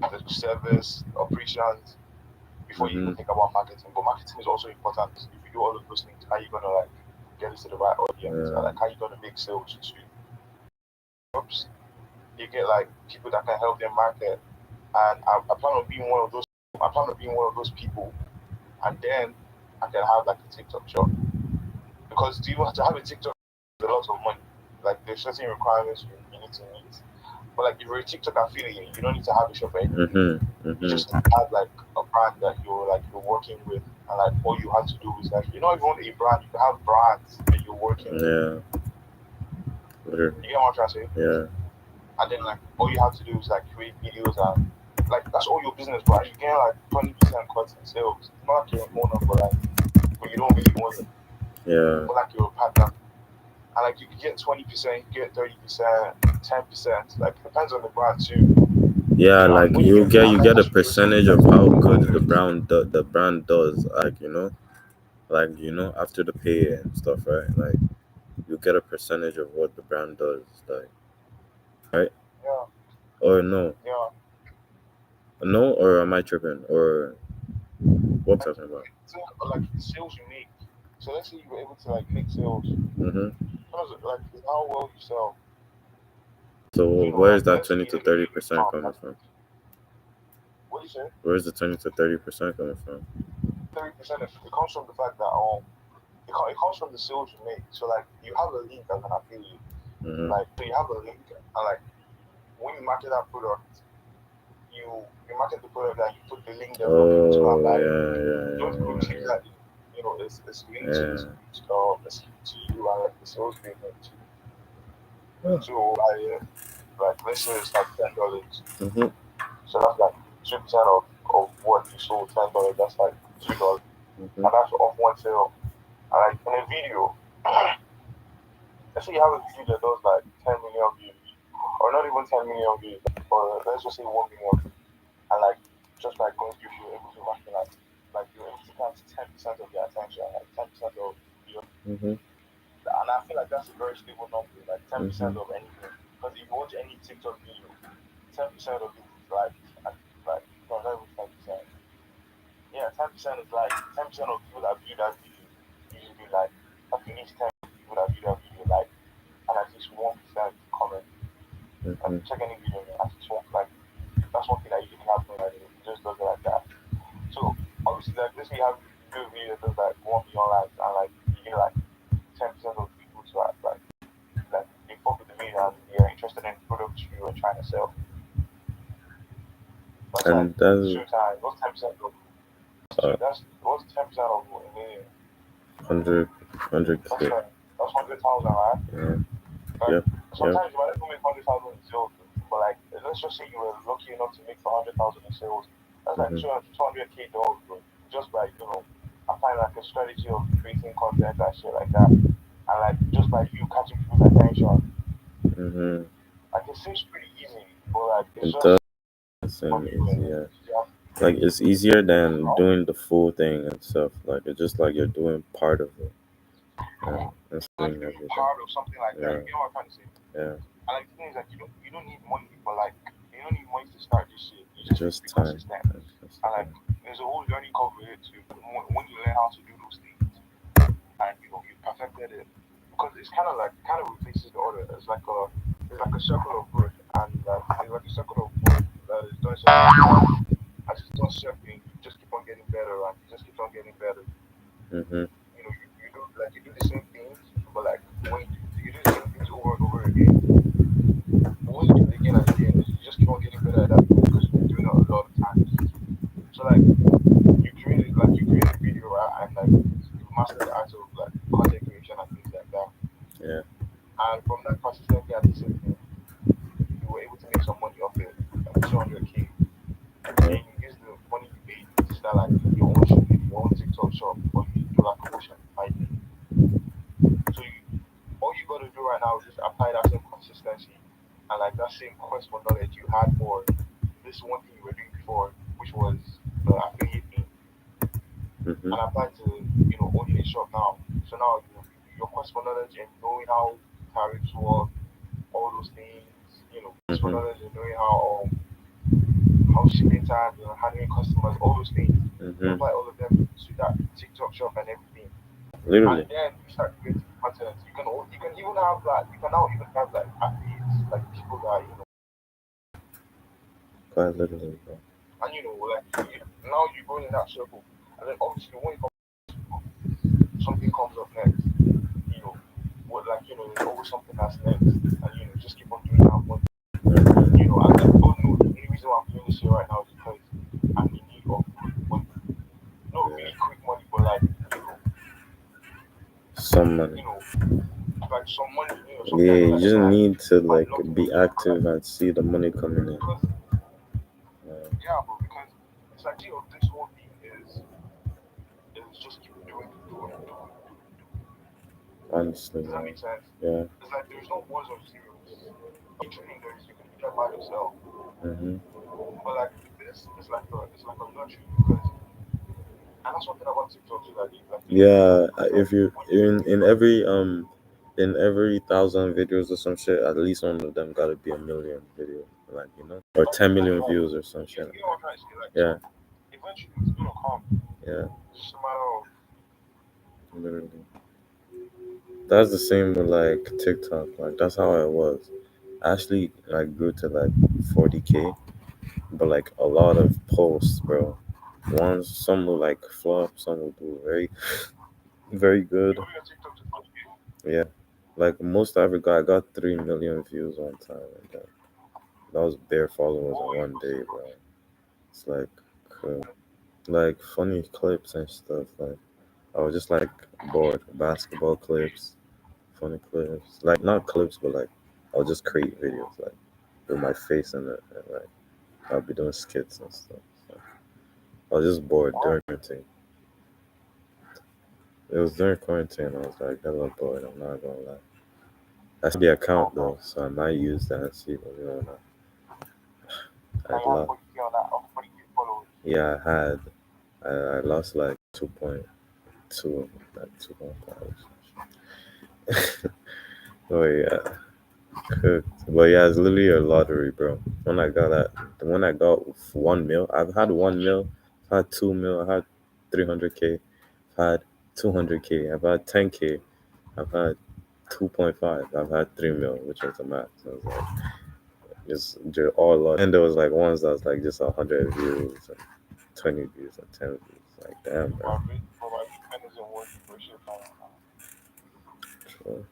the service, operations before you even Mm-hmm. think about marketing. But marketing is also important. If you do all of those things, how are you gonna like get it to the right audience? And Yeah. like how are you gonna make sales to shops? You get like people that can help them market. And I plan on being one of those. I plan on being one of those people, and then I can have like a TikTok shop. Because do you want to have a TikTok? It's a lot of money. Like there's certain requirements you need to meet. But like if you're a TikTok affiliate, you don't need to have a shop for anything. Mm-hmm. You Mm-hmm. just have like a brand that you're working with, and like all you have to do is like you don't even want a brand. You can have brands that you're working with. Yeah. Literally. You get what I'm trying to say? Yeah. And then like all you have to do is like create videos and like that's all your business, bro. You get like 20% cuts in sales. It's not like you're an owner, but you don't really own it. Yeah. But like you're a partner, and like you can get 20%, you get 30%, 10%. Like it depends on the brand too. Yeah, And like when you get that, you like get a that's when you start percentage of how good the brand does, like after the pay and stuff, right? Like you get a percentage of what the brand does, like, right? yeah, Or no, yeah. no, or am I tripping? Or what I'm Like talking about? like the sales you make. So let's say you were able to like make sales. Mm-hmm. Like it's how well you sell. So where is Like that let's say 20 you to make a 30% million coming pounds. from? What do you say? Where's the 20 to 30% coming from? 30%. It comes from the fact that it comes from the sales you make. So like you have a link as an affiliate. Mm-hmm. Like so you have a link, and like when you market that product, you market the product and you put the link there for people to go and Oh buy it. yeah, You don't go click yeah, that link. It's linked to yeah, it's linked to you and like the sales being linked to. yeah. So like let's say it's like $10. Mm-hmm. So that's like 2% of what you sold $10. That's like $2. Mm-hmm. And that's off one sale. And like in a video, let's say you have a video that does like 10 million views, or not even 10 million views, or let's just say 1 million views. And like just by going through you're able to market like you're able to catch 10% of their attention, like 10% of your Mm-hmm. and I feel like that's a very stable number, like 10% Mm-hmm. of anything. Because if you watch any TikTok video, 10% of it is like no, not even 10%. Yeah, 10% is like 10% of people that view that video usually like at least 10 people that view that video like and at least 1% comment. Like Mm-hmm. check any video at least one like that's one thing that usually happens like it just does it like that. So obviously like this you have good video that does like 1 million likes and like you get like 10% of people to like they fuck with the video and they're interested in the products you are trying to sell. And that's Showtime. What's 10% of? uh, That's what's 10% of a million? 100 That's K. like that's 100,000, right? Yeah. Like Yep. sometimes you might not make 100,000 in sales, but like let's just say you were lucky enough to make 100,000 in sales. That's like Mhm. 200K dollars, bro. Just by applying like a strategy of creating content and shit like that, and like just by you catching people's attention. Mhm. Like it seems pretty easy, but like it's It just does what seem you doing. easier. You have Like it's easier than doing the full thing itself. Like it's just like you're doing part of it. Yeah. It's like doing doing everything. part of something like that. Yeah. You know what I'm trying to say? Yeah. And like the thing is like you don't need money, but like you don't need money to start this shit. You just need to be Just time. consistent. And like there's a whole learning curve with it too. When you learn how to do those things and you perfected it. Because it's kind of replaces the order. It's like a circle of growth and it's like a circle of growth that is doing something as it's done something, you just keep on getting better and you just keep on getting better. Mhm. You do the same things, but like when you do the same things over and over again, but when you do it again and again, you just keep on getting better at that thing because you've been doing it a lot of times. So like you create a video, right, and like you master the art of like content creation and things like that. Yeah. And from that consistency at the same thing, you were able to make some money off it, like 200K. Then you use the money you made to start like your own TikTok shop, or you do like a motion fighting. So all you gotta do right now is just apply that same consistency and like that same quest for knowledge you had for this one thing you were doing before, which was the affiliate thing, Mhm. and apply to owning a shop now. So now your quest for knowledge and knowing how tariffs work, all those things, quest for Mhm. knowledge and knowing how shipping times and handling customers, all those things. You Mhm. apply all of them to that TikTok shop and everything, and Literally. then you start creating content. You can even have like you can now even have like athletes, like people that Quite literally, bro. and like now you go in that circle, and then obviously when something comes up next, what like there's always something that's next, and just keep on doing that one. Mhm. And then God knows the only reason why I'm doing this shit right now is because I'm in need of quick money, not Yeah. really quick money, but like Some money. like some money, something Yeah, I know you that just like need to might like lock me be into it, but like active and see the money coming in. because Yeah. yeah, bro, because it's like this whole thing is just keep doing. Honestly, Does that man. make sense? Yeah. It's like there's no ones or zeros. In trading, you can be there by yourself, Mhm. but like with this, it's like a lottery because, and that's one thing about TikTok too. Like Yeah. because like If you when you in every 1,000 videos or some shit, at least one of them gotta be a million video, like or 10 million right, views or some you shit. get what I'm trying to say. Like Yeah. so, eventually it's gonna come. Yeah. It's just a matter of Literally. That's the same with like TikTok. Like that's how it was. I actually like grew to like 40K, but like a lot of posts, bro. Some will like flop, some will do very you good. know your TikTok to 40K. Yeah, like most I ever got, I got 3 million views one time. And that was bare followers What in were you one day, posting, bro? bro. It's like like funny clips and stuff. Like I was just like bored, basketball clips, funny clips. Like not clips, but like I'll just create videos like with my face in it, and like I'll be doing skits and stuff. So I was just bored Wow. during quarantine. It was during quarantine. I was like hella bored. I'm not gonna lie. That's the account though, so I might use that and see what's going on. Now I'd you have love. 40K on that, or 40K followers. Yeah, I had. I lost like 2.2, like 2.5. Oh yeah, cooked. But yeah, it's literally a lottery, bro. When I got 1 mil, I've had 1 mil, I've had 2 mil, I've had 300K, I've had 200K, I've had 10K, I've had 2.5, I've had 3 mil, which was the max. I was like, they're all lot. And there was like ones that was like just 100 views and 20 views and 10 views. Like damn, bro. My VPN isn't working for shit right now. So,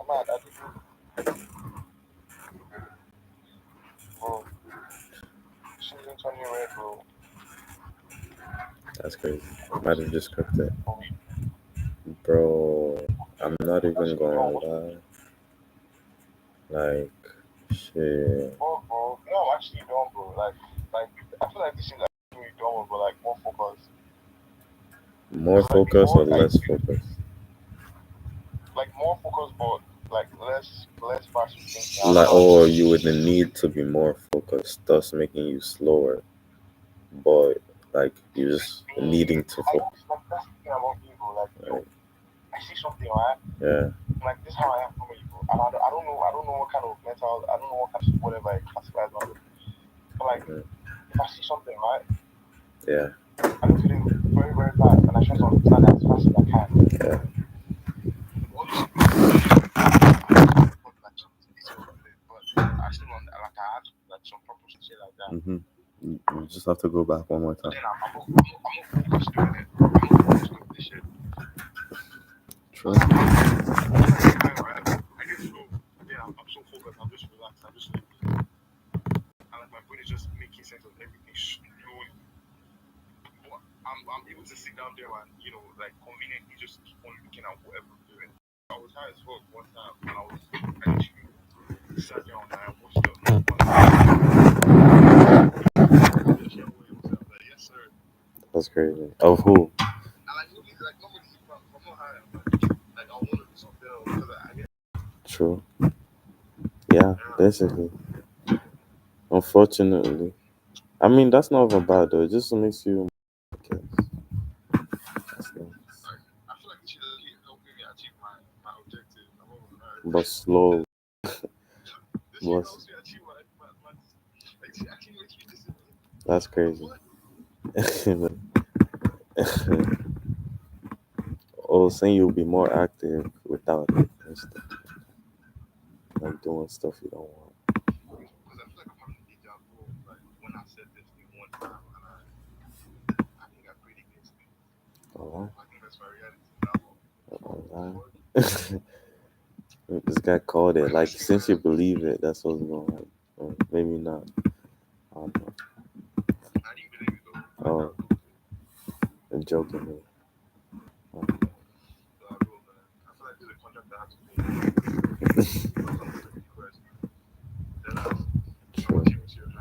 I'm mad. I think, bro. turning red, bro. That's crazy. Might have just cooked it. For me, Bro, I'm not even actually gonna don't. lie. Like, shit. Oh, bro. No, I'm actually don't, bro. Like I feel like this is like really dumb, but like more focused. More Because like focus before, or like less focus? like more focused, but like less fast thinking. I don't Like, know how to or explain you it. would need to be more focused, thus making you slower. But, like, you just needing to I focus. like that's the thing about me, bro. Like yo, Right? I see something, right? Yeah. Like this is how I am normally, bro. And I don't know what kind of mental, I don't know what kind of whatever I classify as. But like Mhm. if I see something, right, Yeah. I look at it very very fast, and I try to understand it as fast as I can. Yeah. All you see me do is put like some details with it, but I still want like I have like some purpose and shit like that. You just have to go back one more But time. then I'm not focused doing it. I'm not focused doing this shit. True. Like, right? I get slow. Yeah, I'm so focused. I'm just relaxed. I'm just like, and like my brain is just making sense of everything slowly. But I'm able to sit down there and like conveniently just keep on looking at whatever I'm doing. I was high as fuck one time, and I literally sat down and I watched the one. Like, yes sir. That's crazy. Of who? And like normally if I'm not high, I'm like I want to do something else because I get True. Yeah, basically. Unfortunately. I mean, that's not even bad though. It just makes you. Okay. That's nice. like I feel like this shit is helping me achieve my objective. I'm not gonna lie. But slow. This shit But helps me achieve my like this actually makes me disciplined. that's crazy. What? Oh, saying you'll be more active without it and stuff. Like doing stuff you don't want. Because I feel like I'm having a deja vu. Like when I said this thing one time, and I think I predicted it. Oh, I think that's my reality now. wow. This guy called it. Like, since you believe it, that's what's going on. Or maybe not. I don't know. I didn't believe it though. Like Oh, I built it. I'm joking. Oh, So I built man. I feel like there's a contract I have to pay. Because I'm going to be Christ. Then I'm true. taking it serious.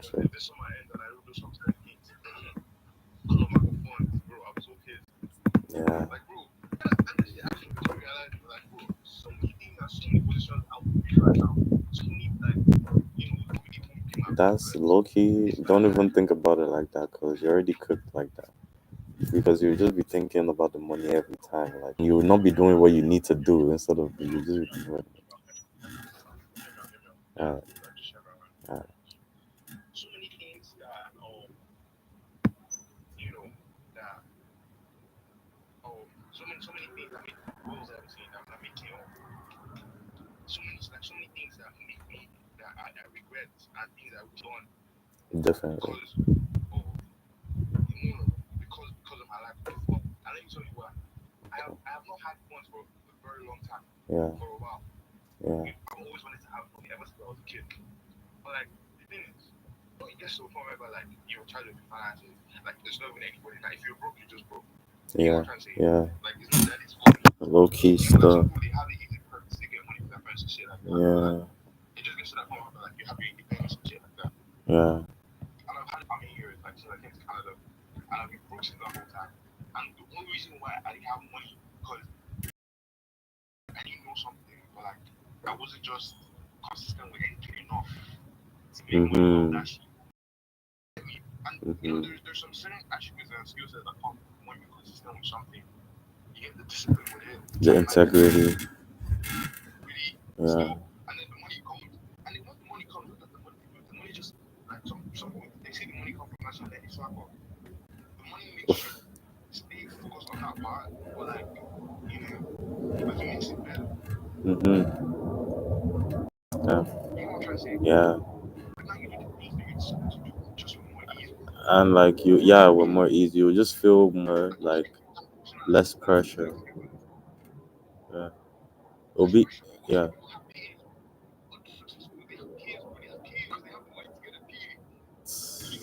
True. If this on my end and I don't do some certain things, because of my performance, bro, I'm so pissed. Yeah. Like, bro, and this actually makes me realize, like, bro, so many things and so many positions I would be right now. So many, like, really won't be my That's progress. low key. It's like, Don't even think about it like that because you're already cooked like that. Because you just be thinking about the money every time. Like, you will not be doing what you need to do instead of you just be doing it. Uh, uh, so many things that, you know, that, so many things that make, what was I saying, that make it, so many things that make me, that I regret, and things that we've done definitely. because of, because of my life before. And let me tell you what, I have not had fun for a very long time, Yeah. for a while. Yeah. I've always wanted to have money ever since I was a kid. But like the thing is, it gets to a point where like you're trying to do finances. Like there's not even anybody. Like if you're broke, you're just broke. You know Yeah. what I'm trying to say? Yeah. Like it's not that it's funny. Low key Like some stuff. people they have the easy perks to get money from their parents and shit like that. But like Yeah. it just gets to that point where like you have your independence and shit like that. Yeah. And I've had how many years like since I came to Canada, and I've been broke since that whole time. And the only reason why I didn't have money because I didn't know something, but like I wasn't just consistent with anything enough to make money off that shit. And there's some certain attributes and skill sets that come when you're consistent with something. You get the discipline with it, The and like integrity. really Yeah. still, and then the money comes. And then once the money comes, the money just like some people they say the money comes from that and then it's like the money makes you stay focused on that part, but like like it makes it better. Mm-hmm. Yeah. You know what I'm trying to say? Yeah. But now you do the things that you're supposed to do just with more ease. And like you, yeah, with more ease, you will just feel more like less pressure. Yeah. It'll be, yeah. People have PAs. Successful people, they have PAs, bro. They have PAs because they have the money to get a PA.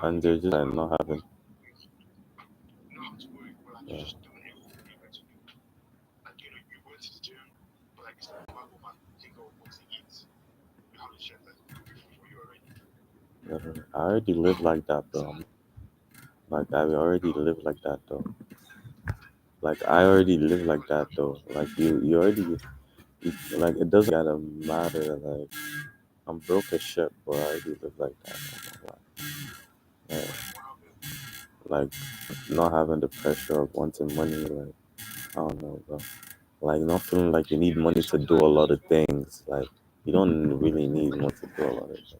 And they're just like not having. Yeah. I already live like that, bro. Like I already live like that though. Like I already live like that though. Like you already like it doesn't gotta matter. Like I'm broke as shit, but I already live like that. I'm not gonna lie. Yeah. Like not having the pressure of wanting money. Like I don't know, bro. Like not feeling like you need money to do a lot of things. Like you don't really need money to do a lot of things.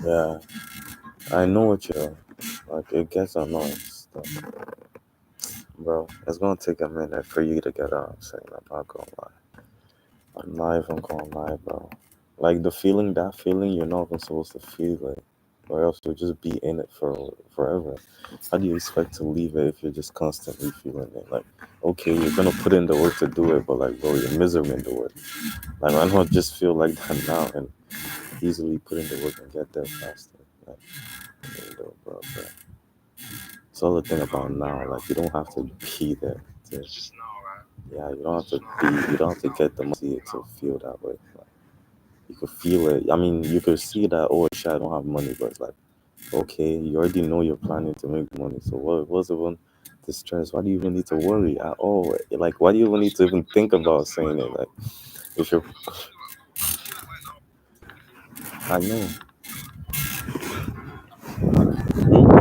Yeah, I know what you're like. It gets annoying stuff, bro. It's gonna take a minute for you to get out. Saying I'm not gonna lie. I'm not even gonna lie, bro. Like that feeling, you're not even supposed to feel it, or else you'll just be in it for forever. How do you expect to leave it if you're just constantly feeling it? Like, okay, you're gonna put in the work to do it, but like, bro, you're miserable in the work. Like, why not just feel like that now and easily put in the work and get there faster? Like, bro. It's all the thing about now. Like, you don't have to be there. Yeah, you don't have to be. You don't have to get the money to feel that way. Like, you could feel it. I mean, you could see that. Oh shit, I don't have money, but it's like, okay, you already know you're planning to make money. So what's even the stress? Why do you even need to worry at all? Like, why do you even need to even think about saying it? Like, if you're, I know. Hmm?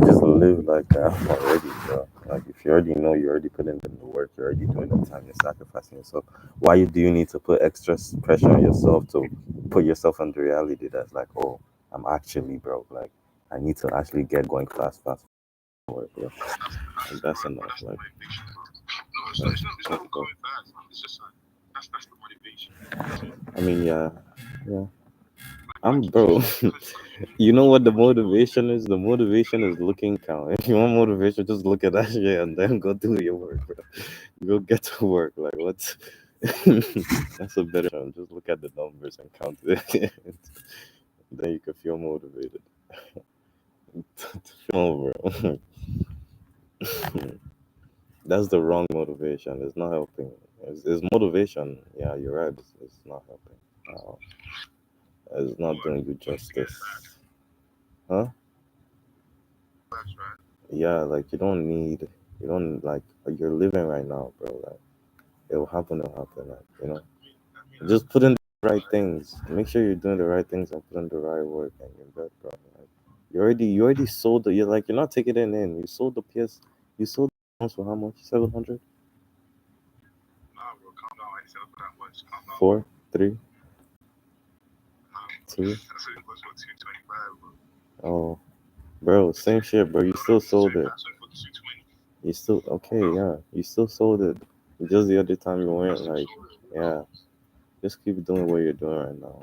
Just live like that already, bro. Like if you already know you already put in the work, you're already doing the time, you're sacrificing yourself. Why do you need to put extra pressure on yourself to put yourself in the reality that's like, oh, I'm actually broke. Like I need to actually get going fast work, bro. Like that's enough. I mean, yeah. I'm bro. You know what the motivation is? The motivation is looking count. If you want motivation, just look at that shit and then go do your work, bro. Go get to work. Like what? That's a better one. Just look at the numbers and count it. Then you can feel motivated. No, bro. That's the wrong motivation. It's not helping. It's motivation. Yeah, you're right. It's not helping. It's not doing you justice. Huh? Yeah, like you don't like, you're living right now, bro. Like, it'll happen. Like, just put in the right things. Make sure you're doing the right things and put in the right work and you're good, bro. Like, you already sold it. You're not taking it in. You sold the PS, you sold the house for how much? 700? 4, 3, 2. Oh, bro, same shit, bro. You still sold it. You still okay, yeah. You still sold it. Just the other time you went, like, yeah. Just keep doing what you're doing right now.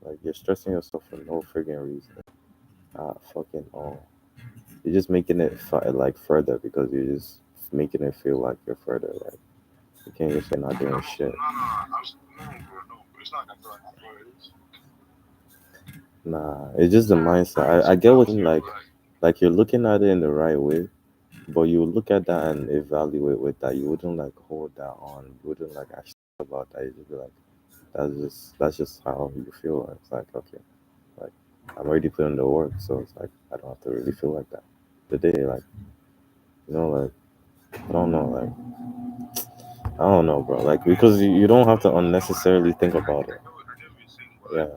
Like you're stressing yourself for no friggin' reason. Fucking oh. You're just making it like further because you're just making it feel like you're further. Like you can't just say not doing shit. Nah, it's just the mindset. I get what you mean, like you're looking at it in the right way, but you look at that and evaluate with that. You wouldn't like hold that on. You wouldn't like actually think about that. You just be like, that's just how you feel. It's like okay, like I'm already putting the work, so it's like I don't have to really feel like that. The day, like like I don't know, I don't know, bro. Like because you don't have to unnecessarily think about it. Yeah.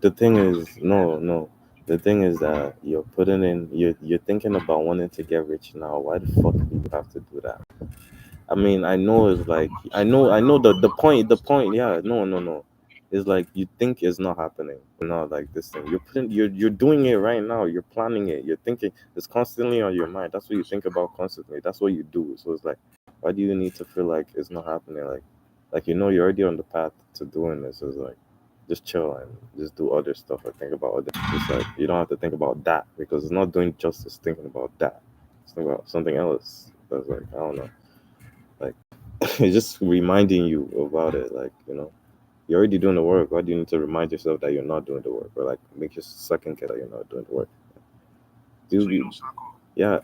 The thing is, no. The thing is that you're putting in, you're thinking about wanting to get rich now. Why the fuck do you have to do that? I mean, I know it's like I know the point. Yeah, no. It's like you think it's not happening, not like this thing. You're doing it right now. You're planning it. You're thinking. It's constantly on your mind. That's what you think about constantly. That's what you do. So it's like, why do you need to feel like it's not happening? Like like you're already on the path to doing this. It's like just chill and just do other stuff or think about other. It's like you don't have to think about that because it's not doing justice thinking about that. It's thinking about something else. That's like I don't know, like it's just reminding you about it. Like you're already doing the work. Why do you need to remind yourself that you're not doing the work or like make your second guess that you're not doing the work? Do So you you? don't slack off. Yeah,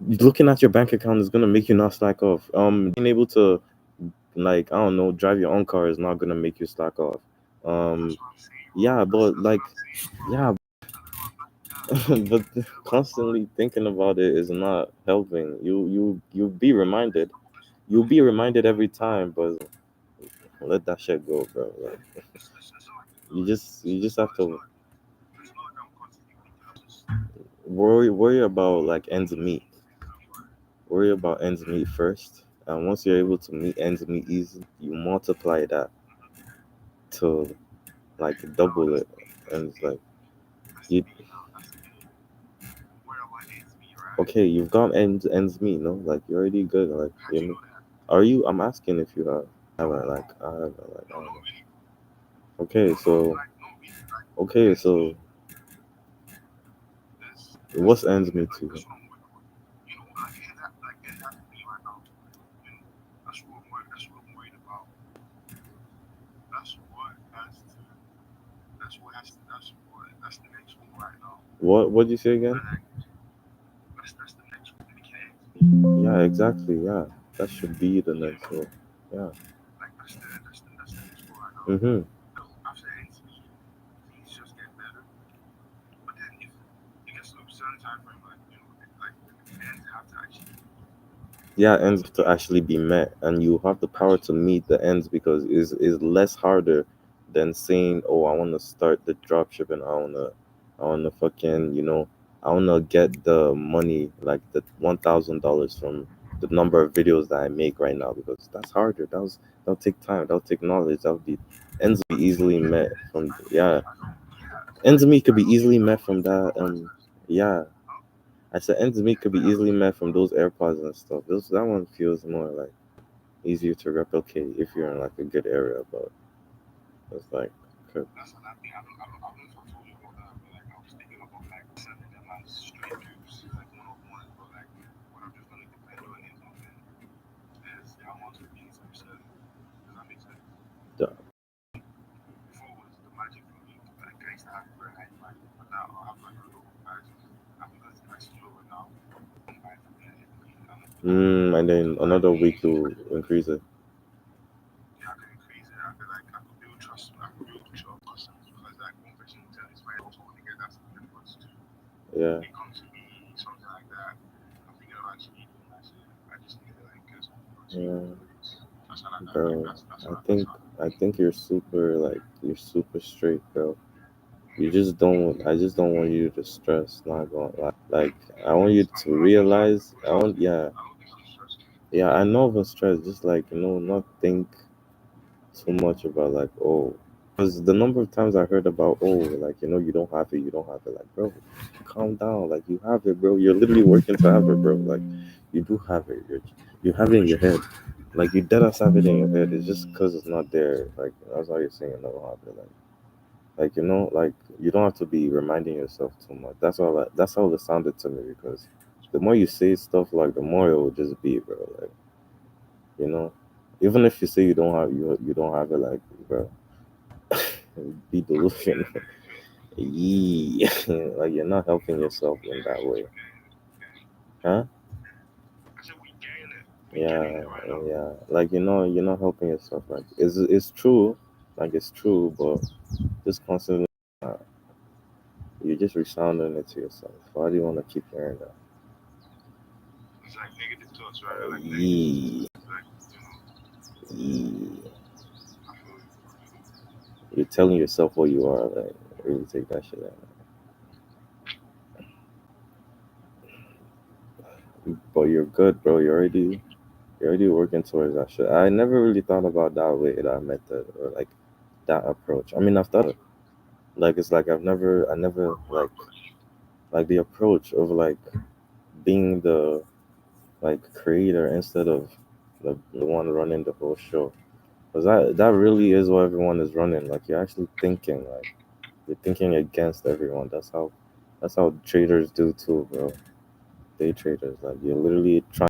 looking at your bank account is gonna make you not slack off. Being able to like I don't know drive your own car is not gonna make you slack off. Um, That's what I'm saying, bro. yeah, but That's like what I'm saying, bro. yeah, That's what I'm but like, yeah. constantly thinking about it is not helping. You'll be reminded. You'll be reminded every time, but let that shit go, bro. Like you just have to It's not like I'm constantly thinking. I'm just worry about like ends meet. Worry about ends meet first, and once you're able to meet ends meet easy, you multiply that to like double it, and it's like that's the you thing now. That's the thing. Where am I ends me, right? okay, you've got ends meet, no? Like you're already good. Like How do you know that? are you? I'm asking if you have. I haven't like I haven't like I No, don't not know. really. Okay, No, so like not really. Like okay, ends so me. There's what's ends like meet to you? that's what I'm working with. You know, like ends that like ends have me right now. You know, that's what I'm worried. That's what I'm worried about. That's what has to. That's what has to. That's what. That's the next one right now. What'd you say again? And like that's the next one. It can ends me. Yeah, exactly. Yeah, that should be the Yeah. next one. Yeah. Like that's the next one right now. Mhm. So after ends me, things just get better. But then if it gets to a certain time frame, like you know, like ends have to actually Yeah, ends to to meet. actually be met, and you have the power to Actually, meet the ends because is less harder than saying, "Oh, I want to start the drop shipping. I wanna fucking I wanna get the money like the $1,000 from the number of videos that I make right now because that's harder. That'll take time. That'll take knowledge. That'll be ends be but easily yeah, met ends. from yeah I don't. Yeah, ends like meet could I be don't easily think I met don't from think you that romanticize. yeah. Huh? I said ends meet Yeah, could be like I don't easily think you met from those romanticize. AirPods and stuff. Those that one feels more like easier to replicate if you're in like a good area, but it's like okay. That's another thing. I don't know if I told you about that, but like I was thinking about like sending them as straight dupes, like one on one. But like what I'm just gonna depend on is the amount of things I'm selling. Does that make sense? Duh. Before was the magic for me. Like I used to have a very high margin, but now I'll have like a low margin. I'm because the price is lower now. I'm buying from there every week. And then So like another week you increase it. yeah, I can increase it. I feel like I could build trust. I could build trust customers because like one person will tell this might also want to get that certificate too. Yeah, It comes to me something like that. I'm thinking of actually doing that shit. I just need to like get some people to yeah, that's how like bro. that's I how that's think how I think you're super straight, bro. You just don't. I just don't want you to stress. Not going like I want you to I don't think so. realize. I want yeah I don't think I'm stressed. yeah. I know of a stress. Just like not think too much about like because the number of times I heard about like you don't have it, you don't have it, like bro, calm down, like you have it, bro, you're literally working to have it, bro, like you do have it, you have it in your head, like you dead ass have it in your head, it's just because it's not there, like that's why you're saying you don't have it, like like you don't have to be reminding yourself too much, that's how it sounded to me because the more you say stuff like the more it will just be, bro, like you know even if you say you don't have it, like bro, be I could get delusional. in there eventually. Yeah, like you're not helping I said yourself we in getting that it. way, We getting it. We getting it. huh? I said we getting it. We getting Yeah, it right now. yeah. Like you're not helping yourself. Like it's true, like it's true, but just constantly, uh, you're just resounding it to yourself. Why do you want to keep hearing that? It's like negative thoughts, right? I like negative thoughts. Yeah, Like, you know, yeah. I feel you. I feel you. You're telling yourself what you are. Like really take that shit out. But you're good, bro. You're already working towards that shit. I never really thought about that way, that method, or like that approach. I mean, I've thought it. Like it's like I never What approach? like the approach of like being the like creator instead of the one running the whole show. Because that really is what everyone is running. Like you're actually thinking, like you're thinking against everyone. That's how traders do too, bro. Day traders, like you're literally trying